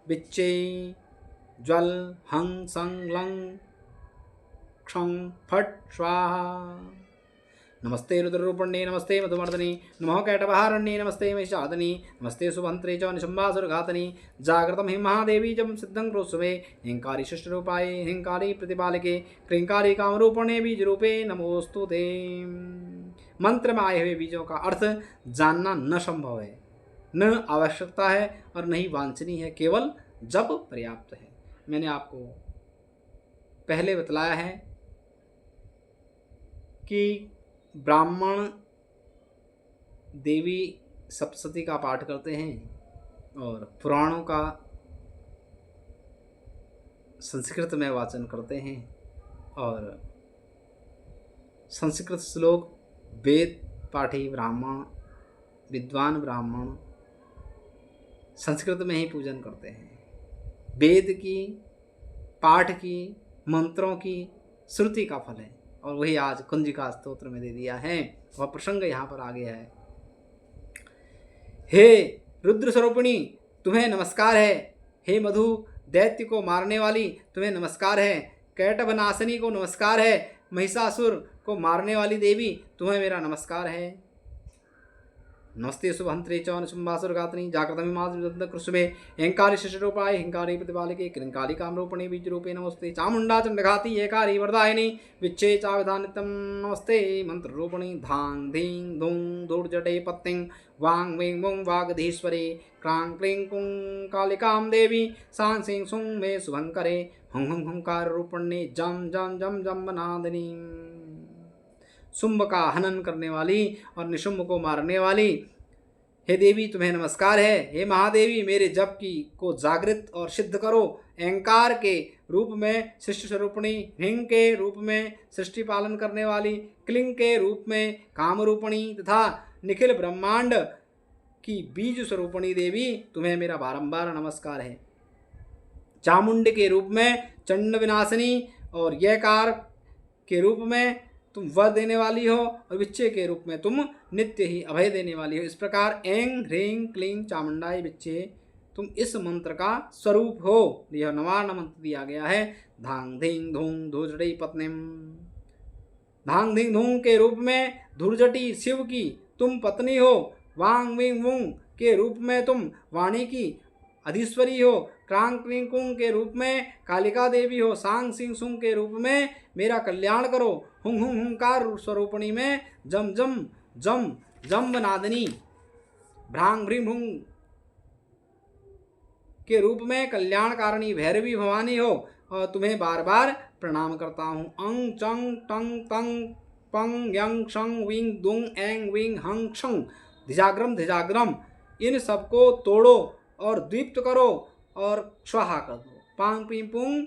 विच्चे, ज्वल हं सं लं क्षं फट् स्वाहा। नमस्ते रुद्ररूपण्ये नमस्ते मधुमर्दने नमः कैटभारण्ये नमस्ते महिषादने नमस्ते शुभंत्रे च निशंबासुरघातने, जागृतं हि महादेवी जं सिद्धं क्रोत्सवे, हिंकारी शिष्टरूपाय हिंकारी प्रतिपालके, क्लींकारी कामरूपणे बीजरूपे नमोस्तु ते। मंत्र में आए हुए बीजों का अर्थ जानना न संभव है, न आवश्यकता है और न ही वांछनीय है, केवल जप पर्याप्त है। मैंने आपको पहले बतलाया है कि ब्राह्मण देवी सप्तशती का पाठ करते हैं और पुराणों का संस्कृत में वाचन करते हैं, और संस्कृत श्लोक वेद पाठी ब्राह्मण, विद्वान ब्राह्मण संस्कृत में ही पूजन करते हैं। वेद की, पाठ की, मंत्रों की श्रुति का फल है, और वही आज कुंजिका स्तोत्र में दे दिया है। वह प्रसंग यहाँ पर आ गया है। हे रुद्र स्वरूपिणी तुम्हें नमस्कार है, हे मधु दैत्य को मारने वाली तुम्हें नमस्कार है, कैटभनाशिनी को नमस्कार है, महिषासुर को मारने वाली देवी तुम्हें मेरा नमस्कार है। नमस्ते शुभंत्रे च निशुम्भासुरघातनी, जागृतमिमासुरकृष्वे, हिंकारी शिष्टरूपाय हिंकारी प्रतिपालके, क्लींकारी कामरूपिणे बीजरूपे नमस्ते, चामुंडा चंडघाती एकारी वरदायिनी विच्छे चाविधानितं नमस्ते। मंत्ररूपिणी धां धीं धूं धूर्जटे पत्तिं वां वीं वुं वागधीश्वरे, क्रां क्लीं कुं कालिकां देवी सां सिं सुं मे शुभंकरे, हुं हुं हुंकार रूपण्ये जम जम जम जम नादिनी। शुंभ का हनन करने वाली और निशुंभ को मारने वाली हे देवी तुम्हें नमस्कार है। हे महादेवी मेरे जप की को जागृत और सिद्ध करो। अहंकार के रूप में सृष्टि स्वरूपिणी, ह्रीं के रूप में सृष्टि पालन करने वाली, क्लीं के रूप में कामरूपिणी तथा निखिल ब्रह्मांड की बीज स्वरूपिणी देवी तुम्हें मेरा बारंबार नमस्कार है। चामुंड के रूप में चंड विनाशिनी और यकार के रूप में तुम वर देने वाली हो, और विच्छे के रूप में तुम नित्य ही अभय देने वाली हो। इस प्रकार ऐं ह्रीं क्लीं चामुंडाय विच्छे तुम इस मंत्र का स्वरूप हो। यह नवार्ण मंत्र दिया गया है। धांग धीं धूं धूर्जटी पत्नीम, धांग धीं धूं के रूप में धूर्जटी शिव की तुम पत्नी हो। वांग वीं वुं के रूप में तुम वाणी की अधीश्वरी हो। क्रांग क्लीं कुंग के रूप में कालिका देवी हो। सांग सिंह सुंग के रूप में मेरा कल्याण करो। हुं हुं हुंकार स्वरूपिणी में जम जम जम जम्ब नादिनी, भ्रांग भ्रीं भुंग के रूप में कल्याणकारिणी भैरवी भवानी हो, और तुम्हें बार बार प्रणाम करता हूँ। अंग चंग टंग तंग पंग यंग शंग विंग दुंग एंग विंग हंग शंग धिजाग्रम इन सबको तोड़ो और दीप्त करो और स्वाहा कर दो। पांग पिंग पुंग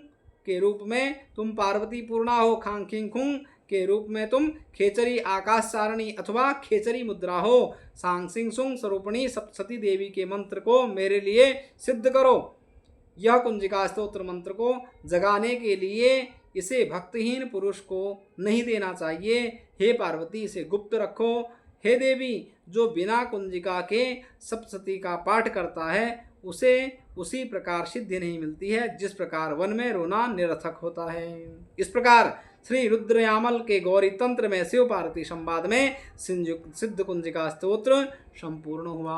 के रूप में तुम पार्वती पूर्णा हो। खांग खिंग खुंग के रूप में तुम खेचरी आकाश सारणी अथवा खेचरी मुद्रा हो। सांग सिंह सुंग स्वरूपिणी सप्तशती देवी के मंत्र को मेरे लिए सिद्ध करो। यह कुंजिका स्तोत्र मंत्र को जगाने के लिए इसे भक्तिहीन पुरुष को नहीं देना चाहिए। हे पार्वती इसे गुप्त रखो। हे देवी जो बिना कुंजिका के सप्तशती का पाठ करता है उसे उसी प्रकार सिद्धि नहीं मिलती है जिस प्रकार वन में रोना निरर्थक होता है। इस प्रकार श्री रुद्रयामल के गौरी तंत्र में शिव पार्वती संवाद में सिद्ध कुंजिका स्तोत्र संपूर्ण हुआ।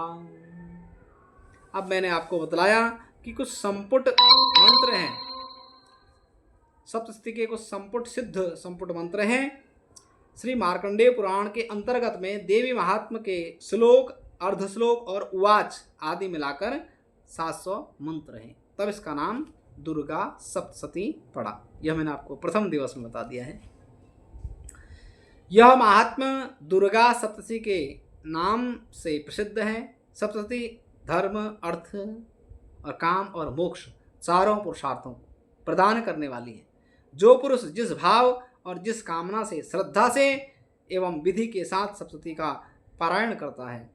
अब मैंने आपको बतलाया कि कुछ संपुट मंत्र हैं, सप्तशती के कुछ संपुट सिद्ध संपुट मंत्र हैं। श्री मार्कंडेय पुराण के अंतर्गत में देवी महात्म के श्लोक, अर्धश्लोक और उवाच आदि मिलाकर 700 मंत्र हैं। तब इसका नाम दुर्गा सप्तशती पड़ा। यह मैंने आपको प्रथम दिवस में बता दिया है। यह महात्मा दुर्गा सप्तशती के नाम से प्रसिद्ध है। सप्तशती धर्म, अर्थ और काम और मोक्ष चारों पुरुषार्थों को प्रदान करने वाली है। जो पुरुष जिस भाव और जिस कामना से, श्रद्धा से एवं विधि के साथ सप्तशती का पारायण करता है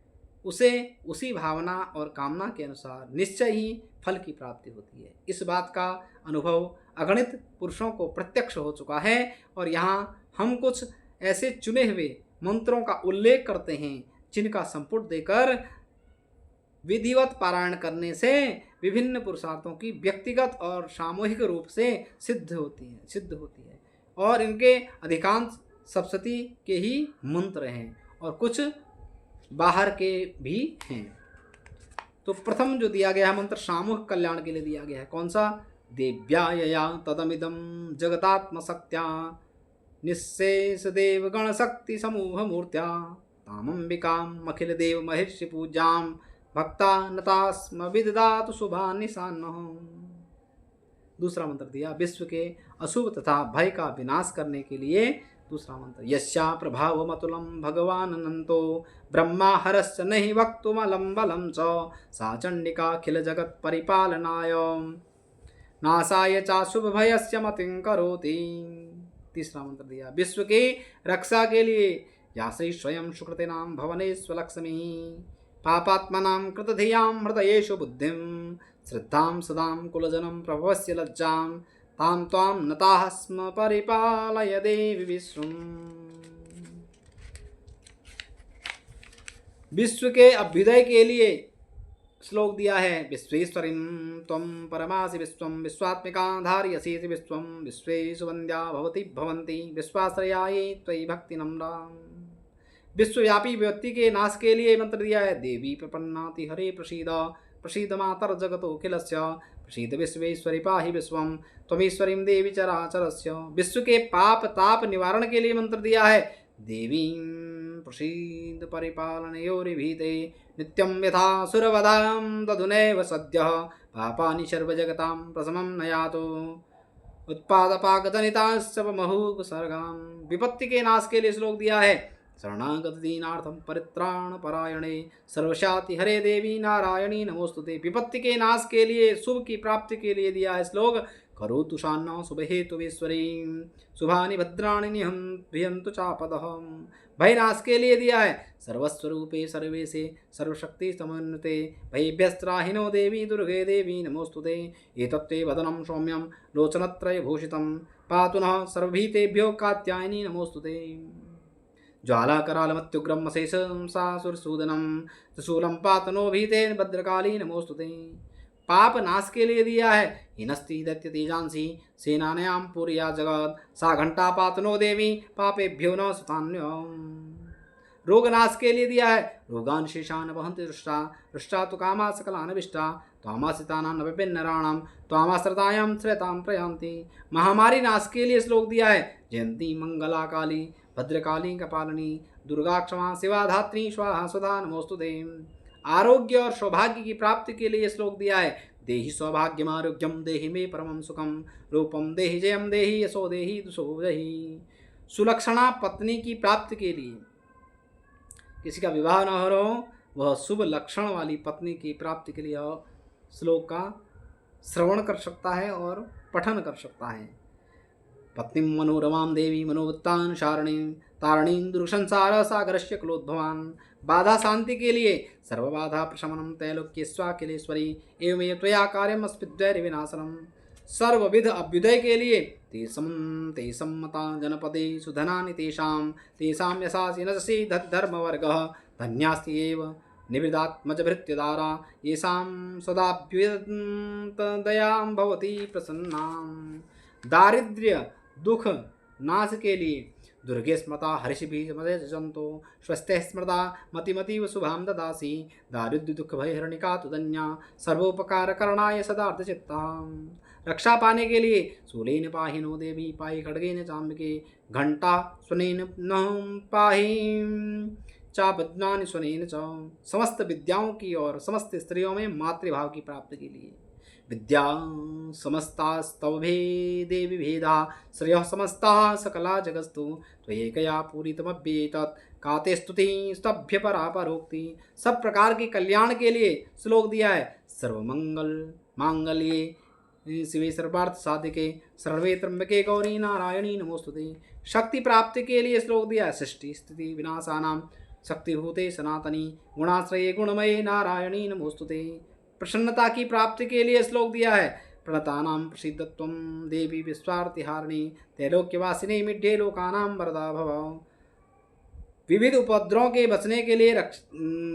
उसे उसी भावना और कामना के अनुसार निश्चय ही फल की प्राप्ति होती है। इस बात का अनुभव अगणित पुरुषों को प्रत्यक्ष हो चुका है और यहाँ हम कुछ ऐसे चुने हुए मंत्रों का उल्लेख करते हैं जिनका संपुट देकर विधिवत पारायण करने से विभिन्न पुरुषार्थों की व्यक्तिगत और सामूहिक रूप से सिद्ध होती है और इनके अधिकांश सप्तशती के ही मंत्र हैं और कुछ बाहर के भी हैं। तो प्रथम जो दिया गया है मंत्र सामूहिक कल्याण के लिए दिया गया है। कौन सा? देव्यायया तदमिदं जगतात्मशक्त्या निःशेष देवगण शक्ति समूह मूर्त्या तामंबिकाम अखिल देव महिषि पूजाम भक्ता नतास्म विददातु शुभा निशानः। दूसरा मंत्र दिया विश्व के अशुभ तथा भय का विनाश करने के लिए। दूसरा मंत्र यस्या प्रभावमतुलं भगवान अनंतो ब्रह्मा हरस्य नहि वक्तुमलं बलं च सा चंडिका अखिल जगत परिपालनाय नाशाय चाशुभ भयस्य मतिं करोति। तीसरा मंत्र दिया विश्व के रक्षा के लिए या श्री स्वयं सुकृतिनां भवनेश्वलक्ष्मी पापात्मनां कृतधियां हृदयेषु बुद्धिं श्रद्धां सदां कुलजनं प्रभवस्य लज्जां तां त्वां नताः स्म परिपालय देवी विश्वम्। विश्व के अभ्युदय के लिए श्लोक दिया है विश्वेश्वरीं त्वं परमासि विश्वं विश्वात्मिकां धारयसीति विश्वं विश्वेषु वन्द्या भवति भवन्ति विश्वाश्रयायै त्वयि भक्ति नम्रा। विश्वव्यापी व्यक्ति के नाश के लिए मंत्र दिया है देवी प्रपन्नाति हरे प्रसीद प्रसीद मातर जगतोऽखिलस्य प्रसीद विश्वेश्वरी पाहि विश्वं त्वमीश्वरीं देवी चराचरस्य। विश्व के पाप ताप निवारण के लिए मंत्र दिया है देवीं प्रसीद परिपालनयोर्भीते नित्यं यथा सुरवधां तदुनैव सद्यः पापानि सर्वजगतां प्रशमं नयातो उत्पादपाकजनिताश्च महुः सर्गां। विपत्ति के नाश के लिए श्लोक दिया है शरणागत दीनार्थम परित्राण परायणे सर्वशाति हरे देवी नारायणी नमोस्तुते। विपत्ति के नाश के लिए शुभ की प्राप्ति के लिए दिया है श्लोक करोतु शान्नः शुभहेतुवीश्वरी शुभानि भद्राणि निहन्तु चापदः। भय नाश के लिए दिया है सर्वस्वरूपे सर्वेशे सर्वशक्ति समन्विते भयभ्यस्त्राहिनो देवी दुर्गे देवी नमोस्तुते। एतत्ते वदनं सौम्यं लोचनत्रय भूषितं पातु नः सर्वभीतेभ्यो कात्यायनी नमोस्तुते। ज्वालाकरालमत्युग्रम अशेषं सासुरसूदनं त्रिशूलं पातनो भीते भद्रकाली नमोस्तुते। पाप नाश के लिए दिया है हिनस्ति दैत्य तेजांसी सेनानयां पुर्या जगत सा घंटा पातनो देवी पापेभ्यो न सुतान्यम्। रोग नाश के लिए दिया है रोगान शेषान वहन्ति दृष्टा दृष्टा तु कामा सकलानविष्टा त्वामाश्रितानां नराणां त्वामाश्रितायां श्रेतां प्रयान्ति। महामारी नाश के लिए श्लोक दिया है जयंती मंगला काली भद्रकाली कपालिनी दुर्गा क्षमा शिवा धात्री स्वाहा सुधा नमोस्तुते। आरोग्य और सौभाग्य की प्राप्ति के लिए श्लोक दिया है देहि सौभाग्यम आरोग्यम देहि मे परमं सुखम रूपम देहि जयम देहि यशो देहि दुषो देहि। सुलक्षणा पत्नी की प्राप्ति के लिए किसी का विवाह न हो रहा हो वह शुभ लक्षण वाली पत्नी की प्राप्ति के लिए श्लोक का श्रवण कर सकता है और पठन कर सकता है। पत्नी मनोरमां देवी मनोवत्तान शारणीं तारणीं दुर्संसार सागरस्य क्लोद्भवान्। बाधा शांति के लिए सर्वबाधा प्रशमनं त्रैलोक्य स्वाखिलेश्वरी एवमेव त्वया कार्यम् अस्मिद्वैर विनाशनम्। सर्वविध अभ्युदय के लिए ते सम्मता जनपदे सुधनानि तेषां तेषां यशासि नशसि धर्मवर्गः धन्यास्ति एव निवृदात्मजभृत्यदारा येषां सदाभ्युदयां भवति प्रसन्नाम्। दारिद्र्य दुख नाश के लिए दुर्गे स्मृता हर्षिभिर्जन्तो स्वस्थ स्मृता मतिमतीव शुभां ददासि। दारिद्र्य दुख भय हरणिका तुदन्या सर्वोपकार करणाय सदार्धचित्ता। रक्षा पाने के लिए शूलेन पाहिनो देवी पाहि खड्गेन चाम्बिके घंटा स्वनेन न पाहि चाबध्नानि स्वनेन च। समस्त विद्याओं की और समस्त स्त्रियों में मातृभाव की प्राप्ति के लिए विद्या समस्तास्तवभे देवी भेदा श्रेयः समस्ता सकला जगस्तु त्वयैकया पूरितमभ्येतत् काते स्तुति स्तभ्य परापरोक्ति। सब प्रकार के कल्याण के लिए श्लोक दिया है सर्वमंगल मांगल्ये शिवे सर्वार्थ साधिके सर्वे त्र्यंबके गौरी नारायणी नमोस्तुते। शक्ति प्राप्ति के लिए श्लोक दिया है सृष्टि स्थिति विनाशानां शक्तिभूते सनातनी गुणाश्रये गुणमये नारायणी नमोस्तुते। प्रसन्नता की प्राप्ति के लिए श्लोक दिया है। प्रणतानां प्रसिद्धत्वं देवी विश्वार्तिहारिणी त्रैलोक्यवासिनी मिड्ढे लोकानां वरदा भव। विविध उपद्रवों के बचने के लिए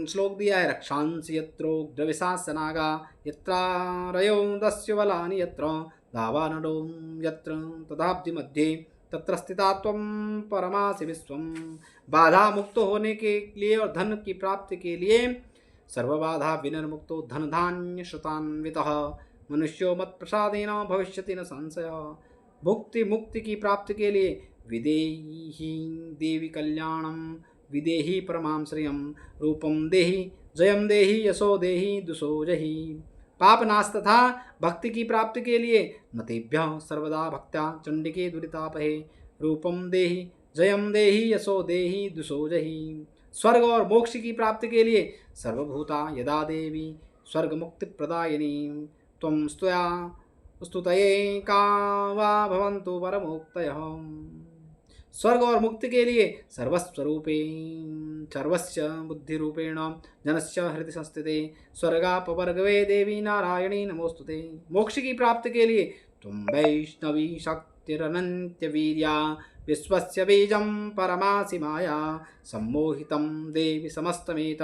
श्लोक दिया है। रक्षांसि यत्रोग्रविशासनागा यत्रारयो दस्य बलानि यत्र धावानडो यत्र तदाब्धि मध्ये तत्र स्थिता त्वं परमासि विश्वम। बाधा मुक्त होने के लिए और धन की प्राप्ति के लिए सर्वबाधा विनिर्मुक्तो धन धान्य श्रुतान्वितः मनुष्यो मत प्रसादेन भविष्यति न संशय। भुक्ति मुक्ति की प्राप्ति के लिए विदेहि देवी कल्याणम विदेहि परमां श्रियं रूपम देहि जयम देहि यशो देहि दुषो जहि। पाप नाश तथा भक्ति की प्राप्ति के लिए मतेभ्य सर्वदा भक्त्या चंडिके दुरितापहे रूपम देहि जयम देहि यशो देहि दुषो जहि। स्वर्ग और मोक्ष की प्राप्ति के लिए सर्वभूता यदा देवी स्वर्ग मुक्ति प्रदायिनी त्वं स्तुतये का वा भवन्तु परमोक्तयः। स्वर्ग और मुक्ति के लिए सर्वस्वरूपे सर्वस्य बुद्धिरूपेण जनस्य हृदय संस्थिते स्वर्गापवर्गवे देवी नारायणी नमोस्तुते। मोक्ष की प्राप्ति के लिए तुम वैष्णवी शक्तिरनन्त्यवीर्या विश्वस्य बीजं परमासि माया सम्मोहितं देवी समस्तमेत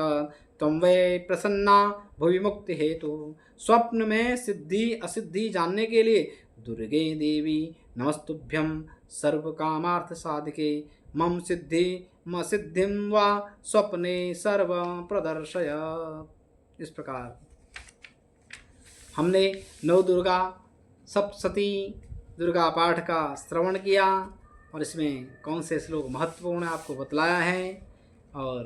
त्वं वै प्रसन्ना भुवि मुक्ति हेतु। स्वप्न में सिद्धि असिद्धि जानने के लिए दुर्गे देवी नमस्तुभ्यं सर्व कामार्थ साधिके मम सिद्धि म सिद्धिं वा स्वप्ने सर्व प्रदर्शय। इस प्रकार हमने नव दुर्गा सप्तशती दुर्गा पाठ का श्रवण किया और इसमें कौन से श्लोक महत्वपूर्ण है आपको बतलाया है। और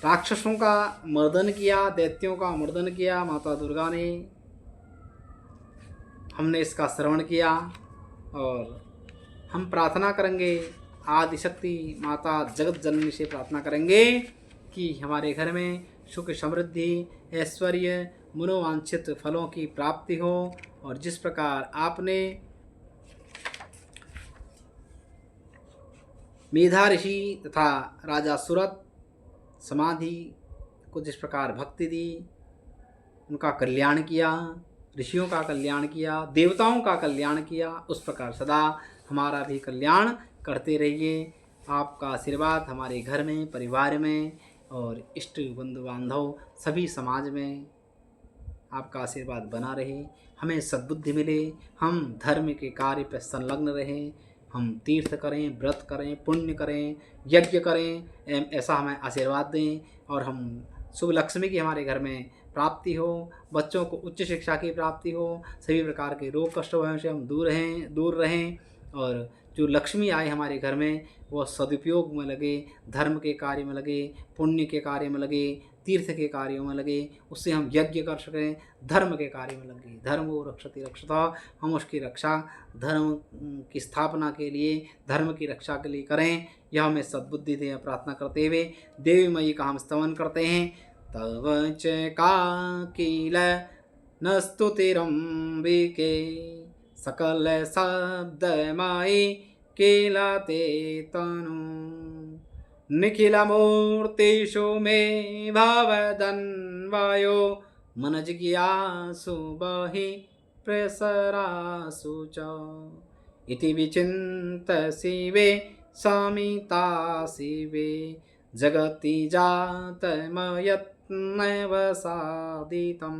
राक्षसों का मर्दन किया, दैत्यों का मर्दन किया माता दुर्गा ने। हमने इसका श्रवण किया और हम प्रार्थना करेंगे आदिशक्ति माता जगत जननी से प्रार्थना करेंगे कि हमारे घर में सुख समृद्धि ऐश्वर्य मनोवांछित फलों की प्राप्ति हो। और जिस प्रकार आपने मेधा ऋषि तथा राजा सुरत समाधि को जिस प्रकार भक्ति दी, उनका कल्याण किया, ऋषियों का कल्याण किया, देवताओं का कल्याण किया, उस प्रकार सदा हमारा भी कल्याण करते रहिए। आपका आशीर्वाद हमारे घर में, परिवार में और इष्ट बंधु बांधव सभी समाज में आपका आशीर्वाद बना रहे। हमें सद्बुद्धि मिले, हम धर्म के कार्य पर संलग्न रहें, हम तीर्थ करें, व्रत करें, पुण्य करें, यज्ञ करें, ऐसा हमें आशीर्वाद दें। और हम शुभ लक्ष्मी की हमारे घर में प्राप्ति हो, बच्चों को उच्च शिक्षा की प्राप्ति हो, सभी प्रकार के रोग कष्ट से हम दूर रहें और जो लक्ष्मी आए हमारे घर में वो सदुपयोग में लगे, धर्म के कार्य में लगे, पुण्य के कार्य में लगे, तीर्थ के कार्यों में लगे, उससे हम यज्ञ कर सकें, धर्म के कार्य में लगे। धर्म वो रक्षति रक्षता, हम उसकी रक्षा धर्म की स्थापना के लिए, धर्म की रक्षा के लिए करें। यह हमें सद्बुद्धि दें प्रार्थना करते हुए देवी मई का हम स्तवन करते हैं। तव च काकिल न स्तुतिरंबिके सकल शब्दमयी किलते तनु निखिल मूर्तिषु मे भवदन्वयो मन जिज्ञासु बहि प्रसरासु च इति विचिन्त्य शिवे समिता शिवे जगति जातमयत्नैव साधितं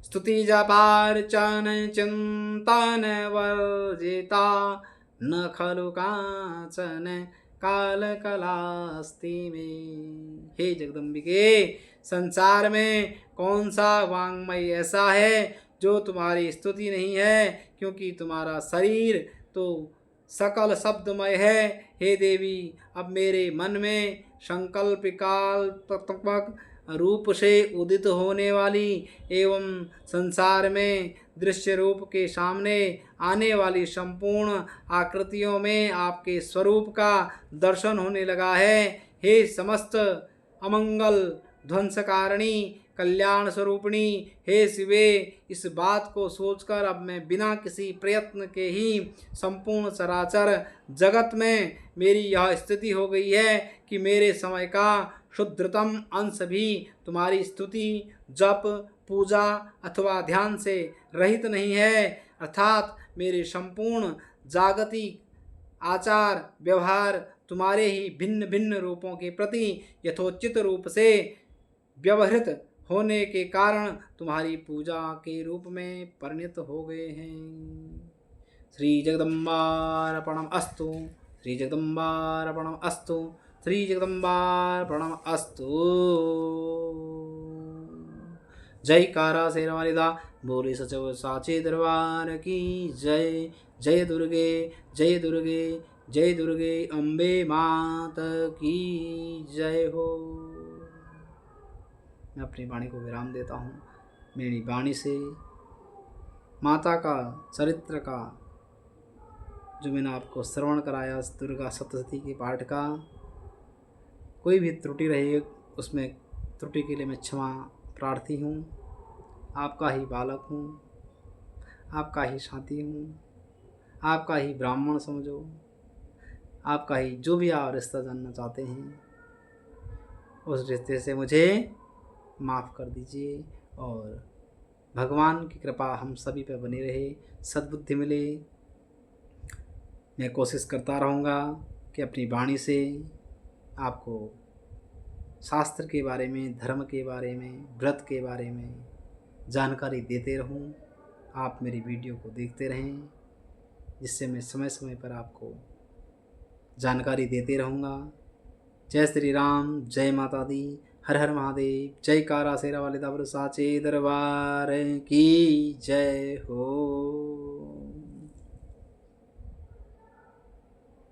स्तुति जपार्चन चिन्तन वर्जिता न खलु काचन काल कलास्ति में। हे जगदम्बिके, संसार में कौन सा वांग्मय ऐसा है जो तुम्हारी स्तुति नहीं है, क्योंकि तुम्हारा शरीर तो सकल शब्दमय है। हे देवी, अब मेरे मन में संकल्प काल्पनात्मक रूप से उदित होने वाली एवं संसार में दृश्य रूप के सामने आने वाली संपूर्ण आकृतियों में आपके स्वरूप का दर्शन होने लगा है। हे समस्त अमंगल ध्वंसकारिणी कल्याण स्वरूपिणी हे शिवे, इस बात को सोचकर अब मैं बिना किसी प्रयत्न के ही संपूर्ण चराचर जगत में मेरी यह स्थिति हो गई है कि मेरे समय का शुद्धतम अंश भी तुम्हारी स्तुति, जप, पूजा अथवा ध्यान से रहित नहीं है, अर्थात मेरे संपूर्ण जागतिक आचार व्यवहार तुम्हारे ही भिन्न भिन्न रूपों के प्रति यथोचित रूप से व्यवहृत होने के कारण तुम्हारी पूजा के रूप में परिणत हो गए हैं। श्री जगदम्बार्पणम अस्तु, श्री जगदम्बार्पणम अस्तु, श्री जगदम्बार्पणम अस्तु। जयकारा शेरवालिदा बोले सचव साचे दरबार की जय। जय दुर्गे, जय दुर्गे, जय दुर्गे अम्बे मात की जय हो। मैं अपनी वाणी को विराम देता हूँ। मेरी वाणी से माता का चरित्र का जो मैंने आपको श्रवण कराया, दुर्गा सप्तशती के पाठ का, कोई भी त्रुटि रही उसमें त्रुटि के लिए मैं क्षमा प्रार्थी हूँ। आपका ही बालक हूँ, आपका ही साथी हूँ, आपका ही ब्राह्मण समझो, आपका ही जो भी आप रिश्ता जानना चाहते हैं उस रिश्ते से मुझे माफ़ कर दीजिए और भगवान की कृपा हम सभी पर बनी रहे, सद्बुद्धि मिले। मैं कोशिश करता रहूँगा कि अपनी वाणी से आपको शास्त्र के बारे में, धर्म के बारे में, व्रत के बारे में जानकारी देते रहूं। आप मेरी वीडियो को देखते रहें, जिससे मैं समय समय पर आपको जानकारी देते रहूँगा। जय श्री राम, जय माता दी, हर हर महादेव, जय कारा शेरा वाले दाबर साचे दरबार की जय हो।